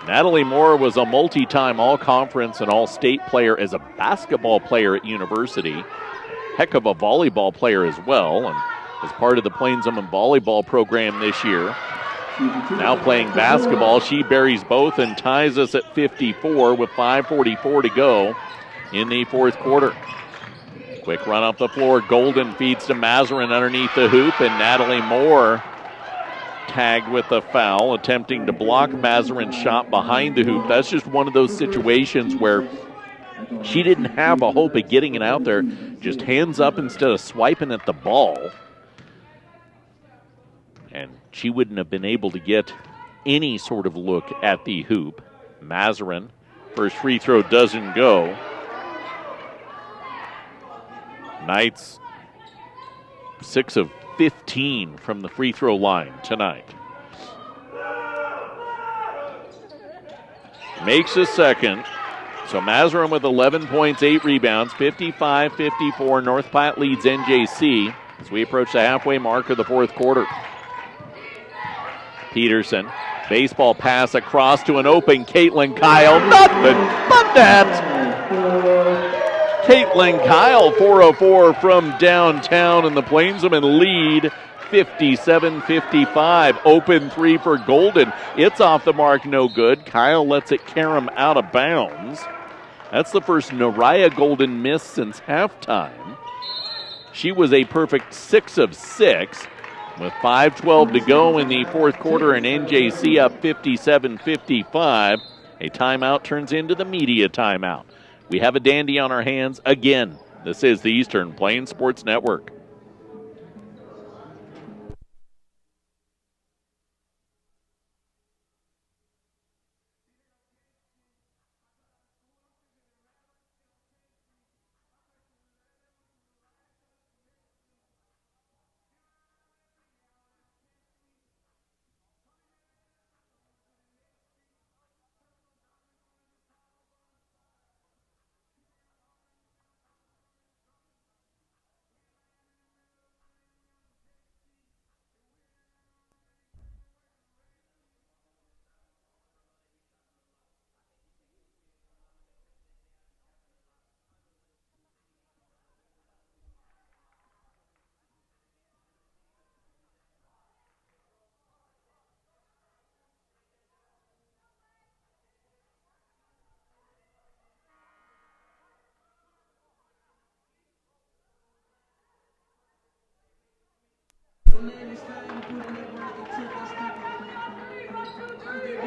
Natalie Moore was a multi-time all-conference and all-state player as a basketball player at university. Heck of a volleyball player as well, and as part of the Plains Women volleyball program this year. Now playing basketball, she buries both and ties us at 54 with 5:44 to go in the fourth quarter. Quick run up the floor. Golden feeds to Mazarin underneath the hoop, and Natalie Moore tagged with a foul, attempting to block Mazarin's shot behind the hoop. That's just one of those situations where she didn't have a hope of getting it out there. Just hands up instead of swiping at the ball. And she wouldn't have been able to get any sort of look at the hoop. Mazarin, first free throw doesn't go. Knights 6 of 15 from the free throw line tonight. Makes a second. So Mazarin with 11 points, 8 rebounds, 55-54. North Platte leads NJC as we approach the halfway mark of the fourth quarter. Peterson, baseball pass across to an open Caitlin Kyle. Nothing but that. Caitlin Kyle, 404 from downtown, and the Plainswomen lead 57-55. Open three for Golden. It's off the mark, no good. Kyle lets it carom out of bounds. That's the first Naraya Golden miss since halftime. She was a perfect 6 of 6 with 5:12 to go in the fourth quarter, and NJC up 57-55. A timeout turns into the media timeout. We have a dandy on our hands again. This is the Eastern Plains Sports Network.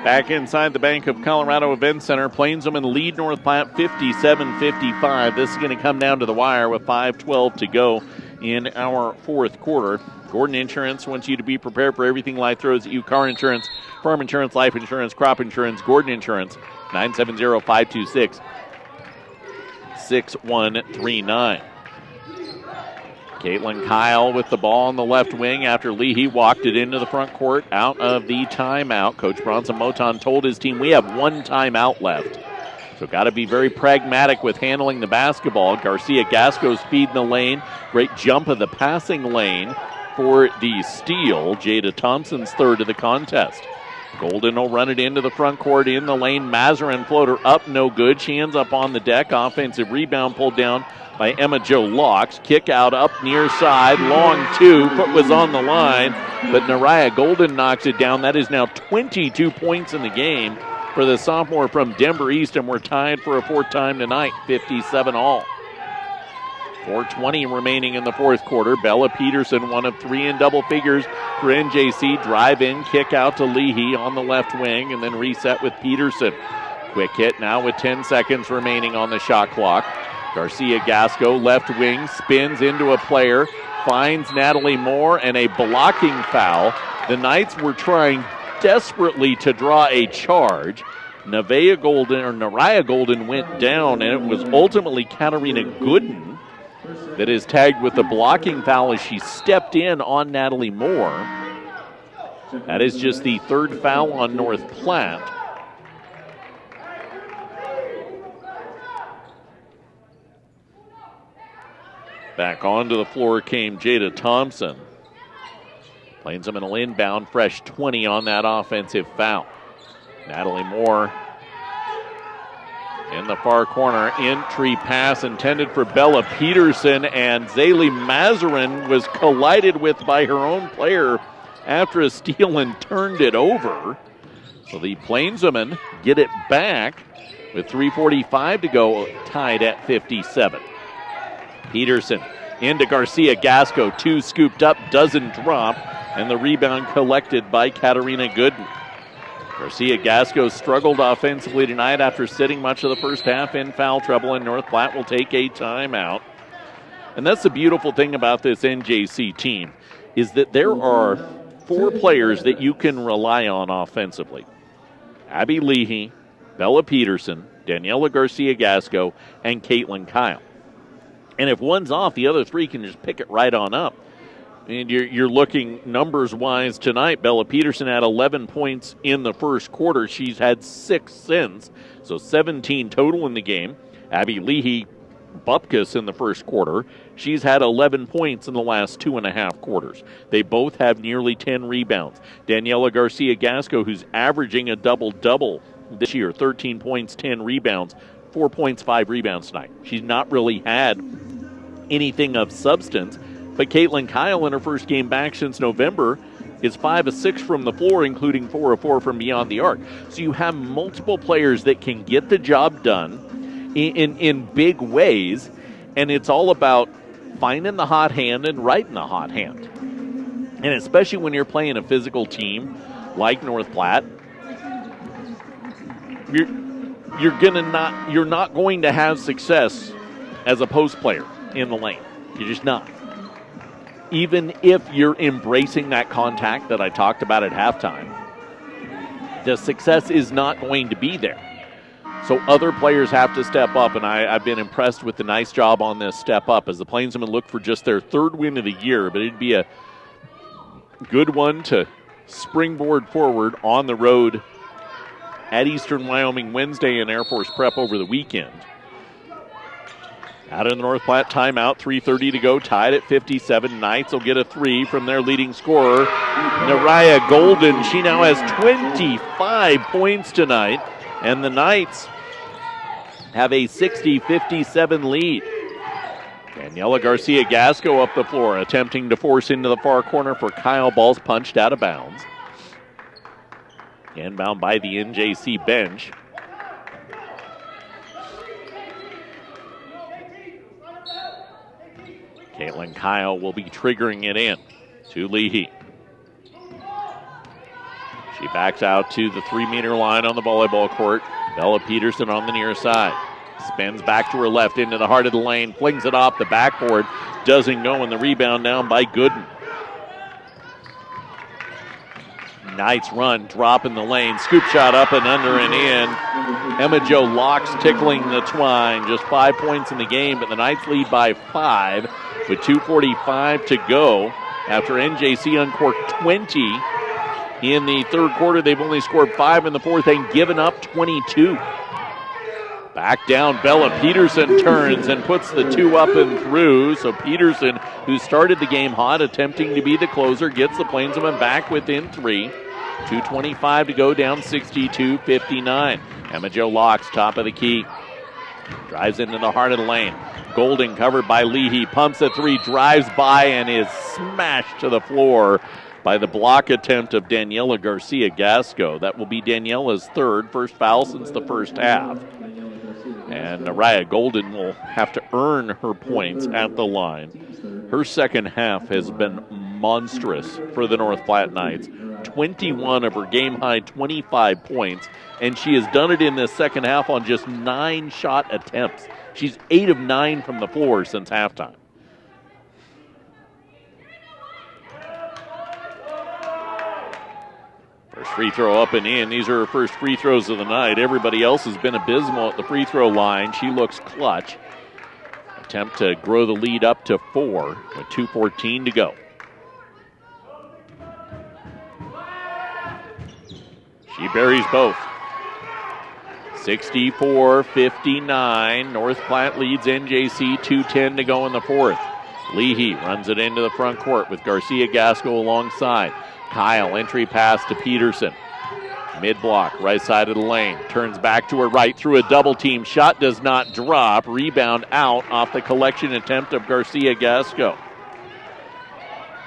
Back inside the Bank of Colorado Event Center, Plainswomen lead North Platte 57-55. This is going to come down to the wire with 5:12 to go in our fourth quarter. Gordon Insurance wants you to be prepared for everything life throws at you. Car insurance, farm insurance, life insurance, crop insurance. Gordon Insurance, 970-526-6139. Caitlin Kyle with the ball on the left wing after Leahy walked it into the front court out of the timeout. Coach Bronson Moton told his team, we have one timeout left. So got to be very pragmatic with handling the basketball. Garcia Gasco's feeding the lane. Great jump of the passing lane for the steal. Jada Thompson's third of the contest. Golden will run it into the front court in the lane. Mazarin floater up, no good. She ends up on the deck. Offensive rebound pulled down by Emma Jo Locks. Kick out up near side. Long two. Foot was on the line, but Nariah Golden knocks it down. That is now 22 points in the game for the sophomore from Denver East, and we're tied for a fourth time tonight, 57-all. 4:20 remaining in the fourth quarter. Bella Peterson, one of three in double figures for NJC. Drive in, kick out to Leahy on the left wing, and then reset with Peterson. Quick hit now with 10 seconds remaining on the shot clock. Garcia Gasco, left wing, spins into a player, finds Natalie Moore, and a blocking foul. The Knights were trying desperately to draw a charge. Nariah Golden went down, and it was ultimately Katarina Gooden that is tagged with the blocking foul as she stepped in on Natalie Moore. That is just the third foul on North Platte. Back onto the floor came Jada Thompson. Plainswomen will inbound, fresh 20 on that offensive foul. Natalie Moore in the far corner. Entry pass intended for Bella Peterson, and Zaylee Mazarin was collided with by her own player after a steal and turned it over. So the Plainswomen get it back with 3:45 to go, tied at 57. Peterson into Garcia Gasco. Two scooped up, doesn't drop, and the rebound collected by Katarina Gooden. Garcia Gasco struggled offensively tonight after sitting much of the first half in foul trouble, and North Platte will take a timeout. And that's the beautiful thing about this NJC team, is that there are four players that you can rely on offensively. Abby Leahy, Bella Peterson, Daniela Garcia Gasco, and Caitlin Kyle. And if one's off, the other three can just pick it right on up. And you're looking numbers-wise tonight. Bella Peterson had 11 points in the first quarter. She's had 6 since, so 17 total in the game. Abby Leahy Bupkus in the first quarter. She's had 11 points in the last 2.5 quarters. They both have nearly 10 rebounds. Daniela Garcia Gasco, who's averaging a double-double this year, 13 points, 10 rebounds, 4 points, 5 rebounds tonight. She's not really had anything of substance. But Caitlin Kyle, in her first game back since November, is 5 of 6 from the floor, including 4 of 4 from beyond the arc. So you have multiple players that can get the job done in big ways, and it's all about finding the hot hand and riding the hot hand. And especially when you're playing a physical team like North Platte, you're not going to have success as a post player in the lane. You're just not. Even if you're embracing that contact that I talked about at halftime, the success is not going to be there. So other players have to step up, and I've been impressed with the nice job on this step up as the Plainswomen look for just their third win of the year, but it'd be a good one to springboard forward on the road at Eastern Wyoming Wednesday and Air Force Prep over the weekend. Out of the North Platte timeout, 3:30 to go, tied at 57. Knights will get a three from their leading scorer, Nariah Golden. She now has 25 points tonight, and the Knights have a 60-57 lead. Daniela Garcia Gasco up the floor, attempting to force into the far corner for Kyle. Ball's punched out of bounds. Inbound by the NJC bench. Caitlin Kyle will be triggering it in. to Leahy. She backs out to the 3-meter line on the volleyball court. Bella Peterson on the near side. Spins back to her left into the heart of the lane. Flings it off the backboard. Doesn't go, and the rebound down by Gooden. Knight's run, drop in the lane. Scoop shot up and under and in. Emma Jo Locks tickling the twine. Just 5 points in the game, but the Knights lead by 5 with 2:45 to go. After NJC uncorked 20 in the third quarter, they've only scored 5 in the fourth and given up 22. Back down, Bella Peterson turns and puts the 2 up and through. So Peterson, who started the game hot, attempting to be the closer, gets the Plainswomen back within 3. 2:25 to go, down 62-59. Emma Jo Locks, top of the key. Drives into the heart of the lane. Golden covered by Leahy. Pumps a 3, drives by, and is smashed to the floor by the block attempt of Daniela Garcia-Gasco. That will be Daniela's third, first foul since the first half. And Naraya Golden will have to earn her points at the line. Her second half has been monstrous for the North Platte Knights. 21 of her game-high 25 points, and she has done it in this second half on just 9 shot attempts. She's 8 of 9 from the floor since halftime. First free throw up and in. These are her first free throws of the night. Everybody else has been abysmal at the free throw line. She looks clutch. Attempt to grow the lead up to 4 with 2:14 to go. She buries both. 64-59. North Platte leads NJC. 2:10 to go in the fourth. Leahy runs it into the front court with Garcia-Gasco alongside. Kyle, entry pass to Peterson. Mid-block, right side of the lane. Turns back to her right through a double team. Shot does not drop. Rebound out off the collection attempt of Garcia-Gasco.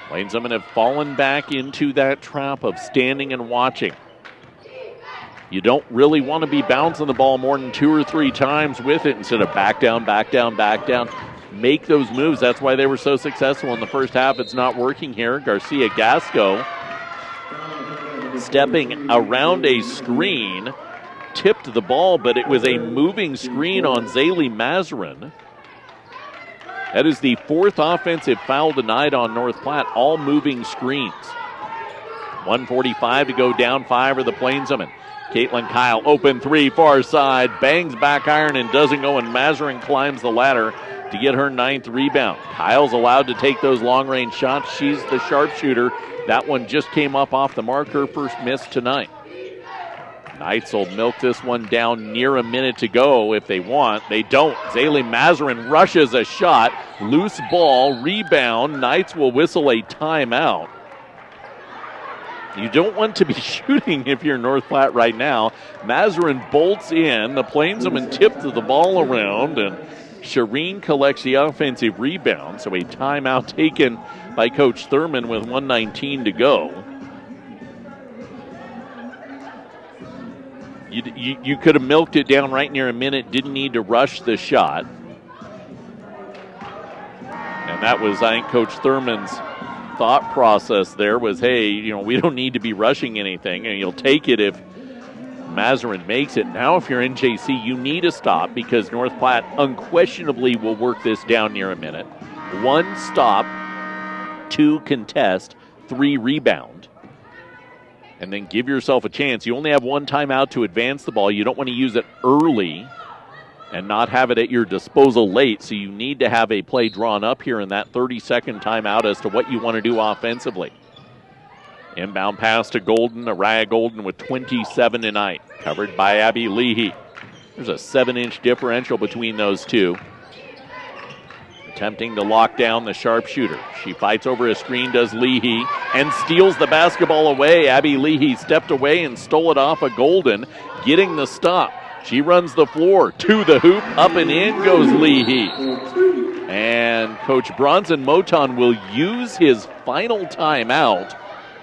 Plainswomen have fallen back into that trap of standing and watching. You don't really want to be bouncing the ball more than 2 or 3 times with it instead of back down, back down, back down. Make those moves. That's why they were so successful in the first half. It's not working here. Garcia-Gasco stepping around a screen, tipped the ball, but it was a moving screen on Zaylee Mazarin. That is the 4th offensive foul tonight on North Platte, all moving screens. 1:45 to go, down 5 are the Plainswomen. Caitlin Kyle, open 3, far side, bangs back iron and doesn't go, and Mazarin climbs the ladder to get her 9th rebound. Kyle's allowed to take those long-range shots. She's the sharpshooter. That one just came up off the mark, her first miss tonight. Knights will milk this one down near a minute to go if they want. They don't. Zaylee Mazarin rushes a shot. Loose ball, rebound. Knights will whistle a timeout. You don't want to be shooting if you're North Platte right now. Mazarin bolts in. The Plainswomen tip the ball around, and Shireen collects the offensive rebound. So a timeout taken by Coach Thurman with 1:19 to go. You could have milked it down right near a minute. Didn't need to rush the shot. And that was, I think, Coach Thurman's thought process there was, hey, we don't need to be rushing anything, and you'll take it if Mazarin makes it. Now if you're NJC, you need to stop because North Platte unquestionably will work this down near a minute. 1 stop, 2 contest, 3 rebound. And then give yourself a chance. You only have 1 timeout to advance the ball. You don't want to use it early and not have it at your disposal late. So you need to have a play drawn up here in that 30-second timeout as to what you want to do offensively. Inbound pass to Golden. Araya Golden with 27 tonight. Covered by Abby Leahy. There's a 7-inch differential between those two. Attempting to lock down the sharpshooter. She fights over a screen, does Leahy, and steals the basketball away. Abby Leahy stepped away and stole it off of Golden, getting the stop. She runs the floor to the hoop. Up and in goes Leahy. And Coach Bronson Moton will use his final timeout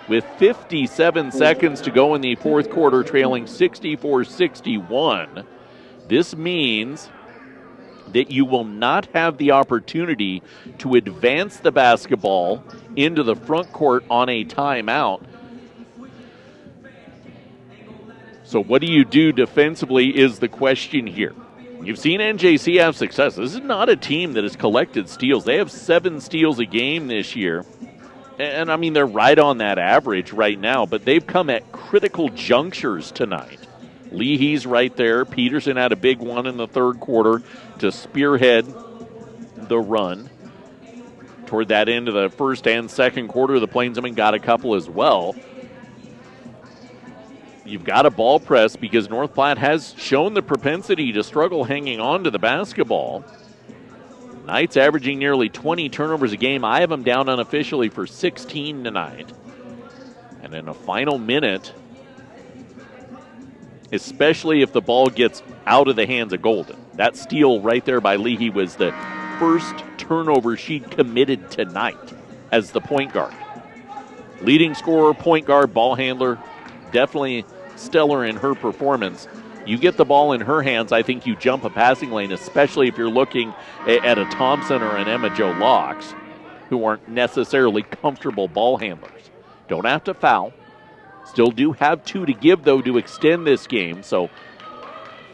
with 57 seconds to go in the fourth quarter, trailing 64-61. This means that you will not have the opportunity to advance the basketball into the front court on a timeout. So what do you do defensively is the question here. You've seen NJC have success. This is not a team that has collected steals. They have 7 steals a game this year. And, I mean, they're right on that average right now, but they've come at critical junctures tonight. Leahy's right there. Peterson had a big one in the third quarter to spearhead the run. Toward that end of the first and second quarter, the Plainsmen got a couple as well. You've got a ball press because North Platte has shown the propensity to struggle hanging on to the basketball. Knights averaging nearly 20 turnovers a game. I have them down unofficially for 16 tonight. And in a final minute, especially if the ball gets out of the hands of Golden. That steal right there by Leahy was the first turnover she'd committed tonight as the point guard. Leading scorer, point guard, ball handler, definitely stellar in her performance. You get the ball in her hands, I think you jump a passing lane, especially if you're looking at a Thompson or an Emma Jo Locks, who aren't necessarily comfortable ball handlers. Don't have to foul. Still do have 2 to give, though, to extend this game. So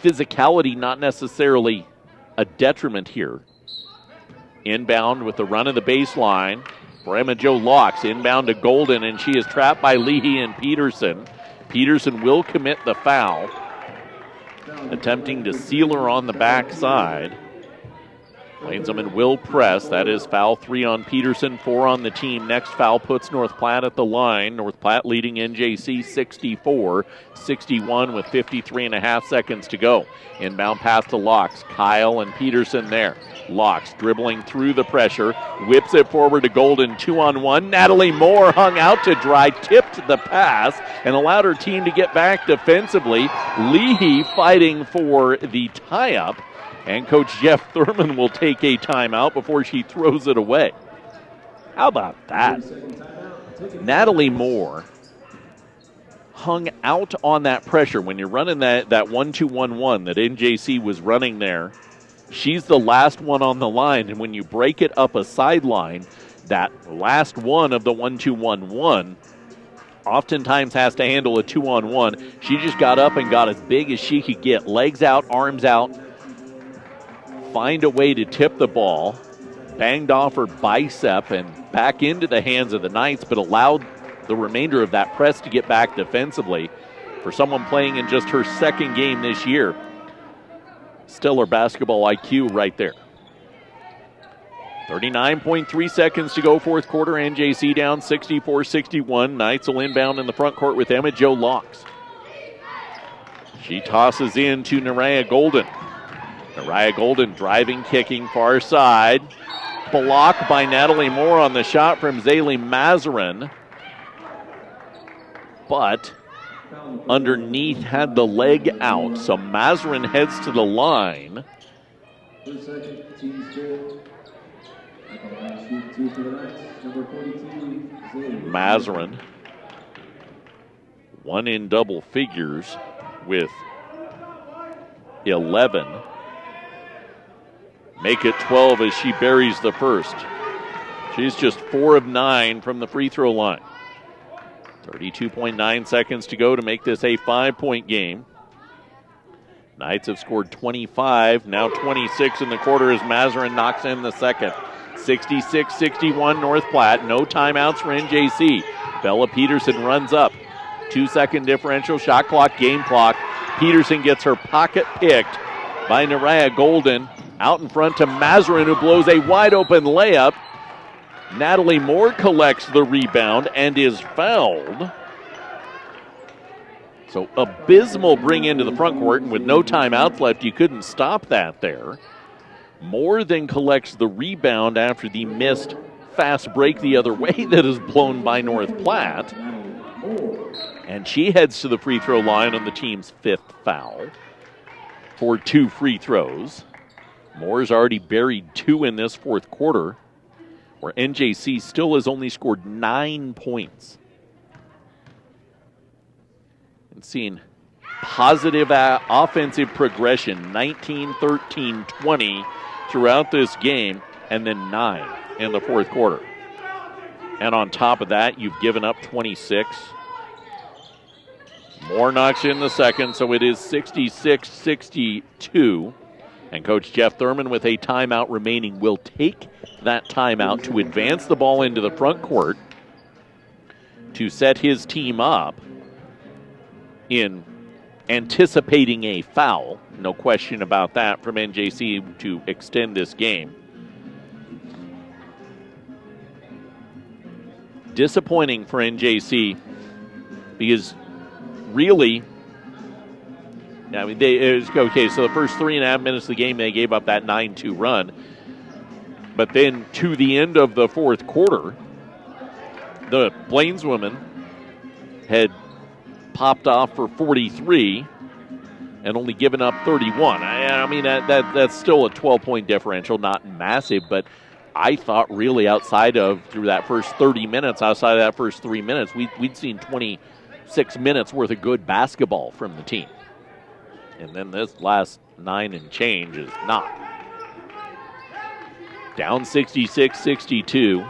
physicality not necessarily a detriment here. Inbound with the run of the baseline for Emma Jo Locks. Inbound to Golden, and she is trapped by Leahy and Peterson. Peterson will commit the foul, attempting to seal her on the backside. Plainsmen will press. That is foul 3 on Peterson, 4 on the team. Next foul puts North Platte at the line. North Platte leading NJC 64-61 with 53.5 seconds to go. Inbound pass to Locks. Kyle and Peterson there. Locks dribbling through the pressure, whips it forward to Golden, 2-on-1. Natalie Moore hung out to dry, tipped the pass, and allowed her team to get back defensively. Leahy fighting for the tie-up, and Coach Jeff Thurman will take a timeout before she throws it away. How about that? Natalie Moore hung out on that pressure when you're running that 1-2-1-1 that NJC was running there. She's the last one on the line, and when you break it up a sideline, that last one of the 1-2-1-1 oftentimes has to handle a 2-on-1. She just got up and got as big as she could get. Legs out, arms out. Find a way to tip the ball. Banged off her bicep and back into the hands of the Knights, but allowed the remainder of that press to get back defensively. For someone playing in just her second game this year, stellar basketball IQ right there. 39.3 seconds to go, fourth quarter. NJC down 64-61. Knights will inbound in the front court with Emma Jo Locks. She tosses in to Naraya Golden. Naraya Golden driving, kicking, far side. Blocked by Natalie Moore on the shot from Zaylee Mazarin. But underneath had the leg out, so Mazarin heads to the line. Mazarin, one in double figures with 11. Make it 12 as she buries the first. She's just 4 of 9 from the free throw line. 32.9 seconds to go to make this a 5-point game. Knights have scored 25, now 26 in the quarter as Mazarin knocks in the second. 66-61 North Platte. No timeouts for NJC. Bella Peterson runs up. 2-second differential, shot clock, game clock. Peterson gets her pocket picked by Naraya Golden. Out in front to Mazarin, who blows a wide-open layup. Natalie Moore collects the rebound and is fouled. So abysmal bring into the front court, and with no timeouts left, you couldn't stop that there. Moore then collects the rebound after the missed fast break the other way that is blown by North Platte. And she heads to the free throw line on the team's 5th foul for 2 free throws. Moore's already buried 2 in this fourth quarter, where NJC still has only scored 9 points. And seeing positive offensive progression, 19, 13, 20 throughout this game and then 9 in the fourth quarter. And on top of that, you've given up 26. Moore knocks in the second, so it is 66-62. And Coach Jeff Thurman, with a timeout remaining, will take that timeout to advance the ball into the front court to set his team up in anticipating a foul. No question about that from NJC to extend this game. Disappointing for NJC because really, I mean, it was okay. So the first 3.5 minutes of the game, they gave up that 9-2 run. But then to the end of the fourth quarter, the Plains women had popped off for 43 and only given up 31. I mean, that's still a 12-point differential, not massive, but I thought really outside of, through that first 30 minutes, outside of that first 3 minutes, we'd seen 26 minutes worth of good basketball from the team. And then this last 9 and change is not. Down 66-62.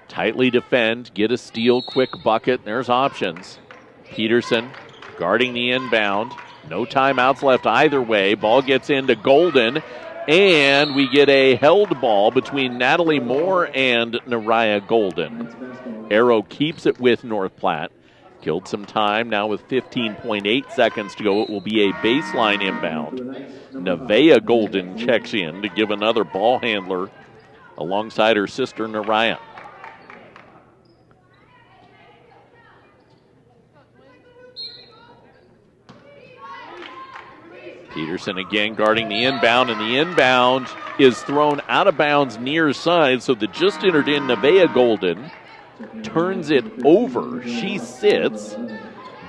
Tightly defend, get a steal, quick bucket. There's options. Peterson guarding the inbound. No timeouts left either way. Ball gets into Golden. And we get a held ball between Natalie Moore and Nariah Golden. Arrow keeps it with North Platte. Killed some time now with 15.8 seconds to go. It will be a baseline inbound. Nevaeh Golden checks in to give another ball handler alongside her sister Nariah. Peterson again guarding the inbound, and the inbound is thrown out of bounds near side, so the just entered in Nevaeh Golden turns it over. She sits.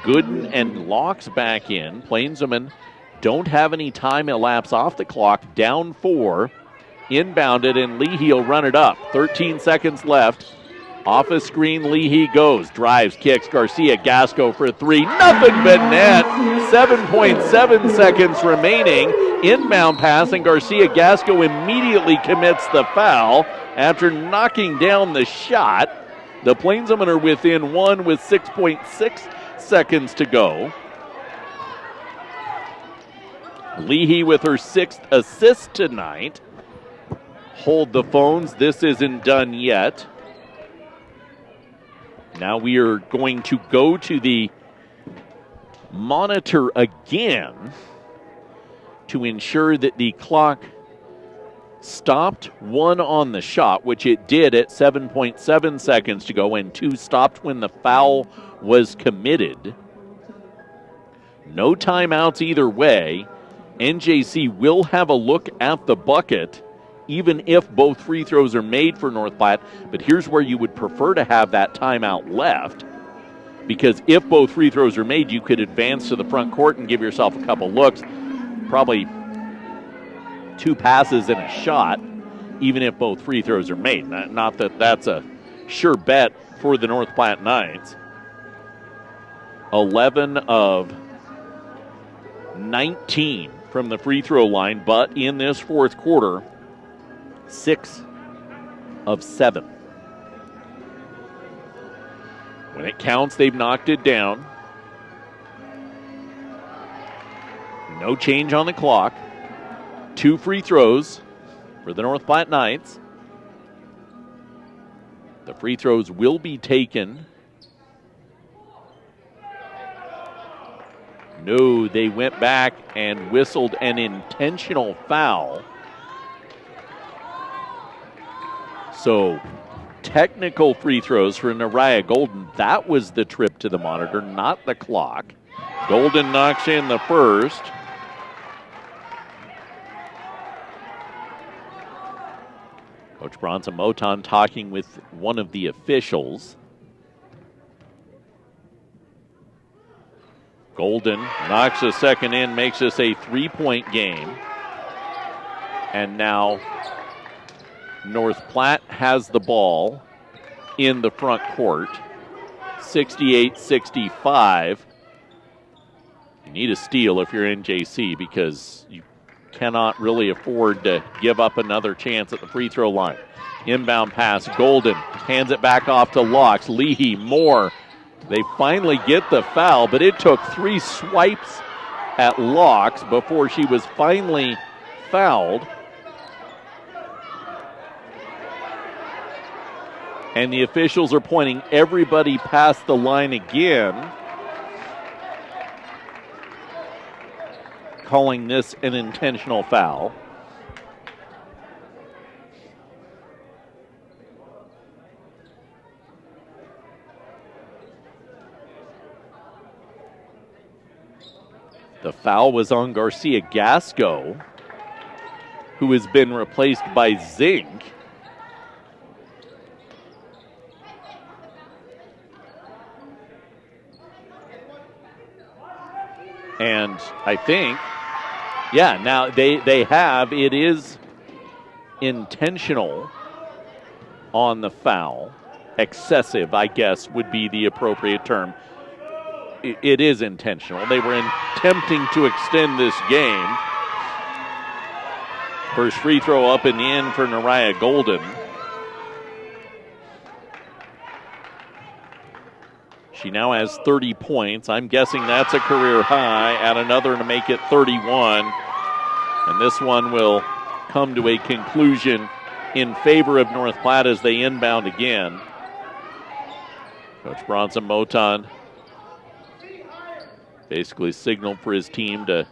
Gooden and locks back in. Plainswomen don't have any time elapsed off the clock. Down 4. Inbounded, and Leahy will run it up. 13 seconds left. Off a screen, Leahy goes. Drives, kicks. Garcia Gasco for 3. Nothing but net. 7.7 seconds remaining. Inbound pass, and Garcia Gasco immediately commits the foul after knocking down the shot. The Plainswomen are within 1 with 6.6 seconds to go. Leahy with her 6th assist tonight. Hold the phones. This isn't done yet. Now we are going to go to the monitor again to ensure that the clock stopped 1 on the shot, which it did at 7.7 seconds to go, and 2 stopped when the foul was committed. No timeouts either way. NJC will have a look at the bucket even if both free throws are made for North Platte. But here's where you would prefer to have that timeout left, because if both free throws are made, you could advance to the front court and give yourself a couple looks, probably 2 passes and a shot, even if both free throws are made. Not that that's a sure bet for the North Platte Knights. 11 of 19 from the free throw line, but in this fourth quarter, 6 of 7. When it counts, they've knocked it down. No change on the clock. 2 free throws for the North Platte Knights. The free throws will be taken. No, they went back and whistled an intentional foul. So, technical free throws for Nariah Golden. That was the trip to the monitor, not the clock. Golden knocks in the first. Coach Bronson Moton talking with one of the officials. Golden knocks the second in, makes this a 3-point game. And now North Platte has the ball in the front court. 68-65. You need a steal if you're NJC, because you cannot really afford to give up another chance at the free throw line. Inbound pass, Golden hands it back off to Locks. Leahy, Moore. They finally get the foul, but it took 3 swipes at Locks before she was finally fouled. And the officials are pointing everybody past the line again, calling this an intentional foul. The foul was on Garcia Gasco, who has been replaced by Zink. And I think, now they have, it is intentional on the foul. Excessive, I guess, would be the appropriate term. It is intentional. They were attempting to extend this game. First free throw up and in for Nariah Golden. She now has 30 points. I'm guessing that's a career high. Add another to make it 31. And this one will come to a conclusion in favor of North Platte as they inbound again. Coach Bronson Moton basically signaled for his team to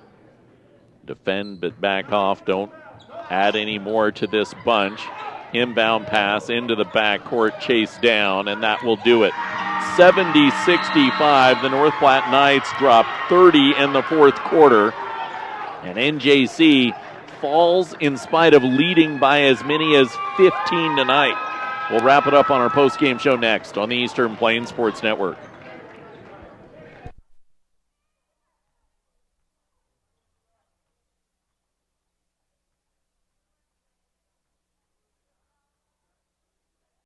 defend but back off. Don't add any more to this bunch. Inbound pass into the backcourt, chase down, and that will do it. 70-65. The North Platte Knights drop 30 in the fourth quarter. And NJC falls in spite of leading by as many as 15 tonight. We'll wrap it up on our post-game show next on the Eastern Plains Sports Network.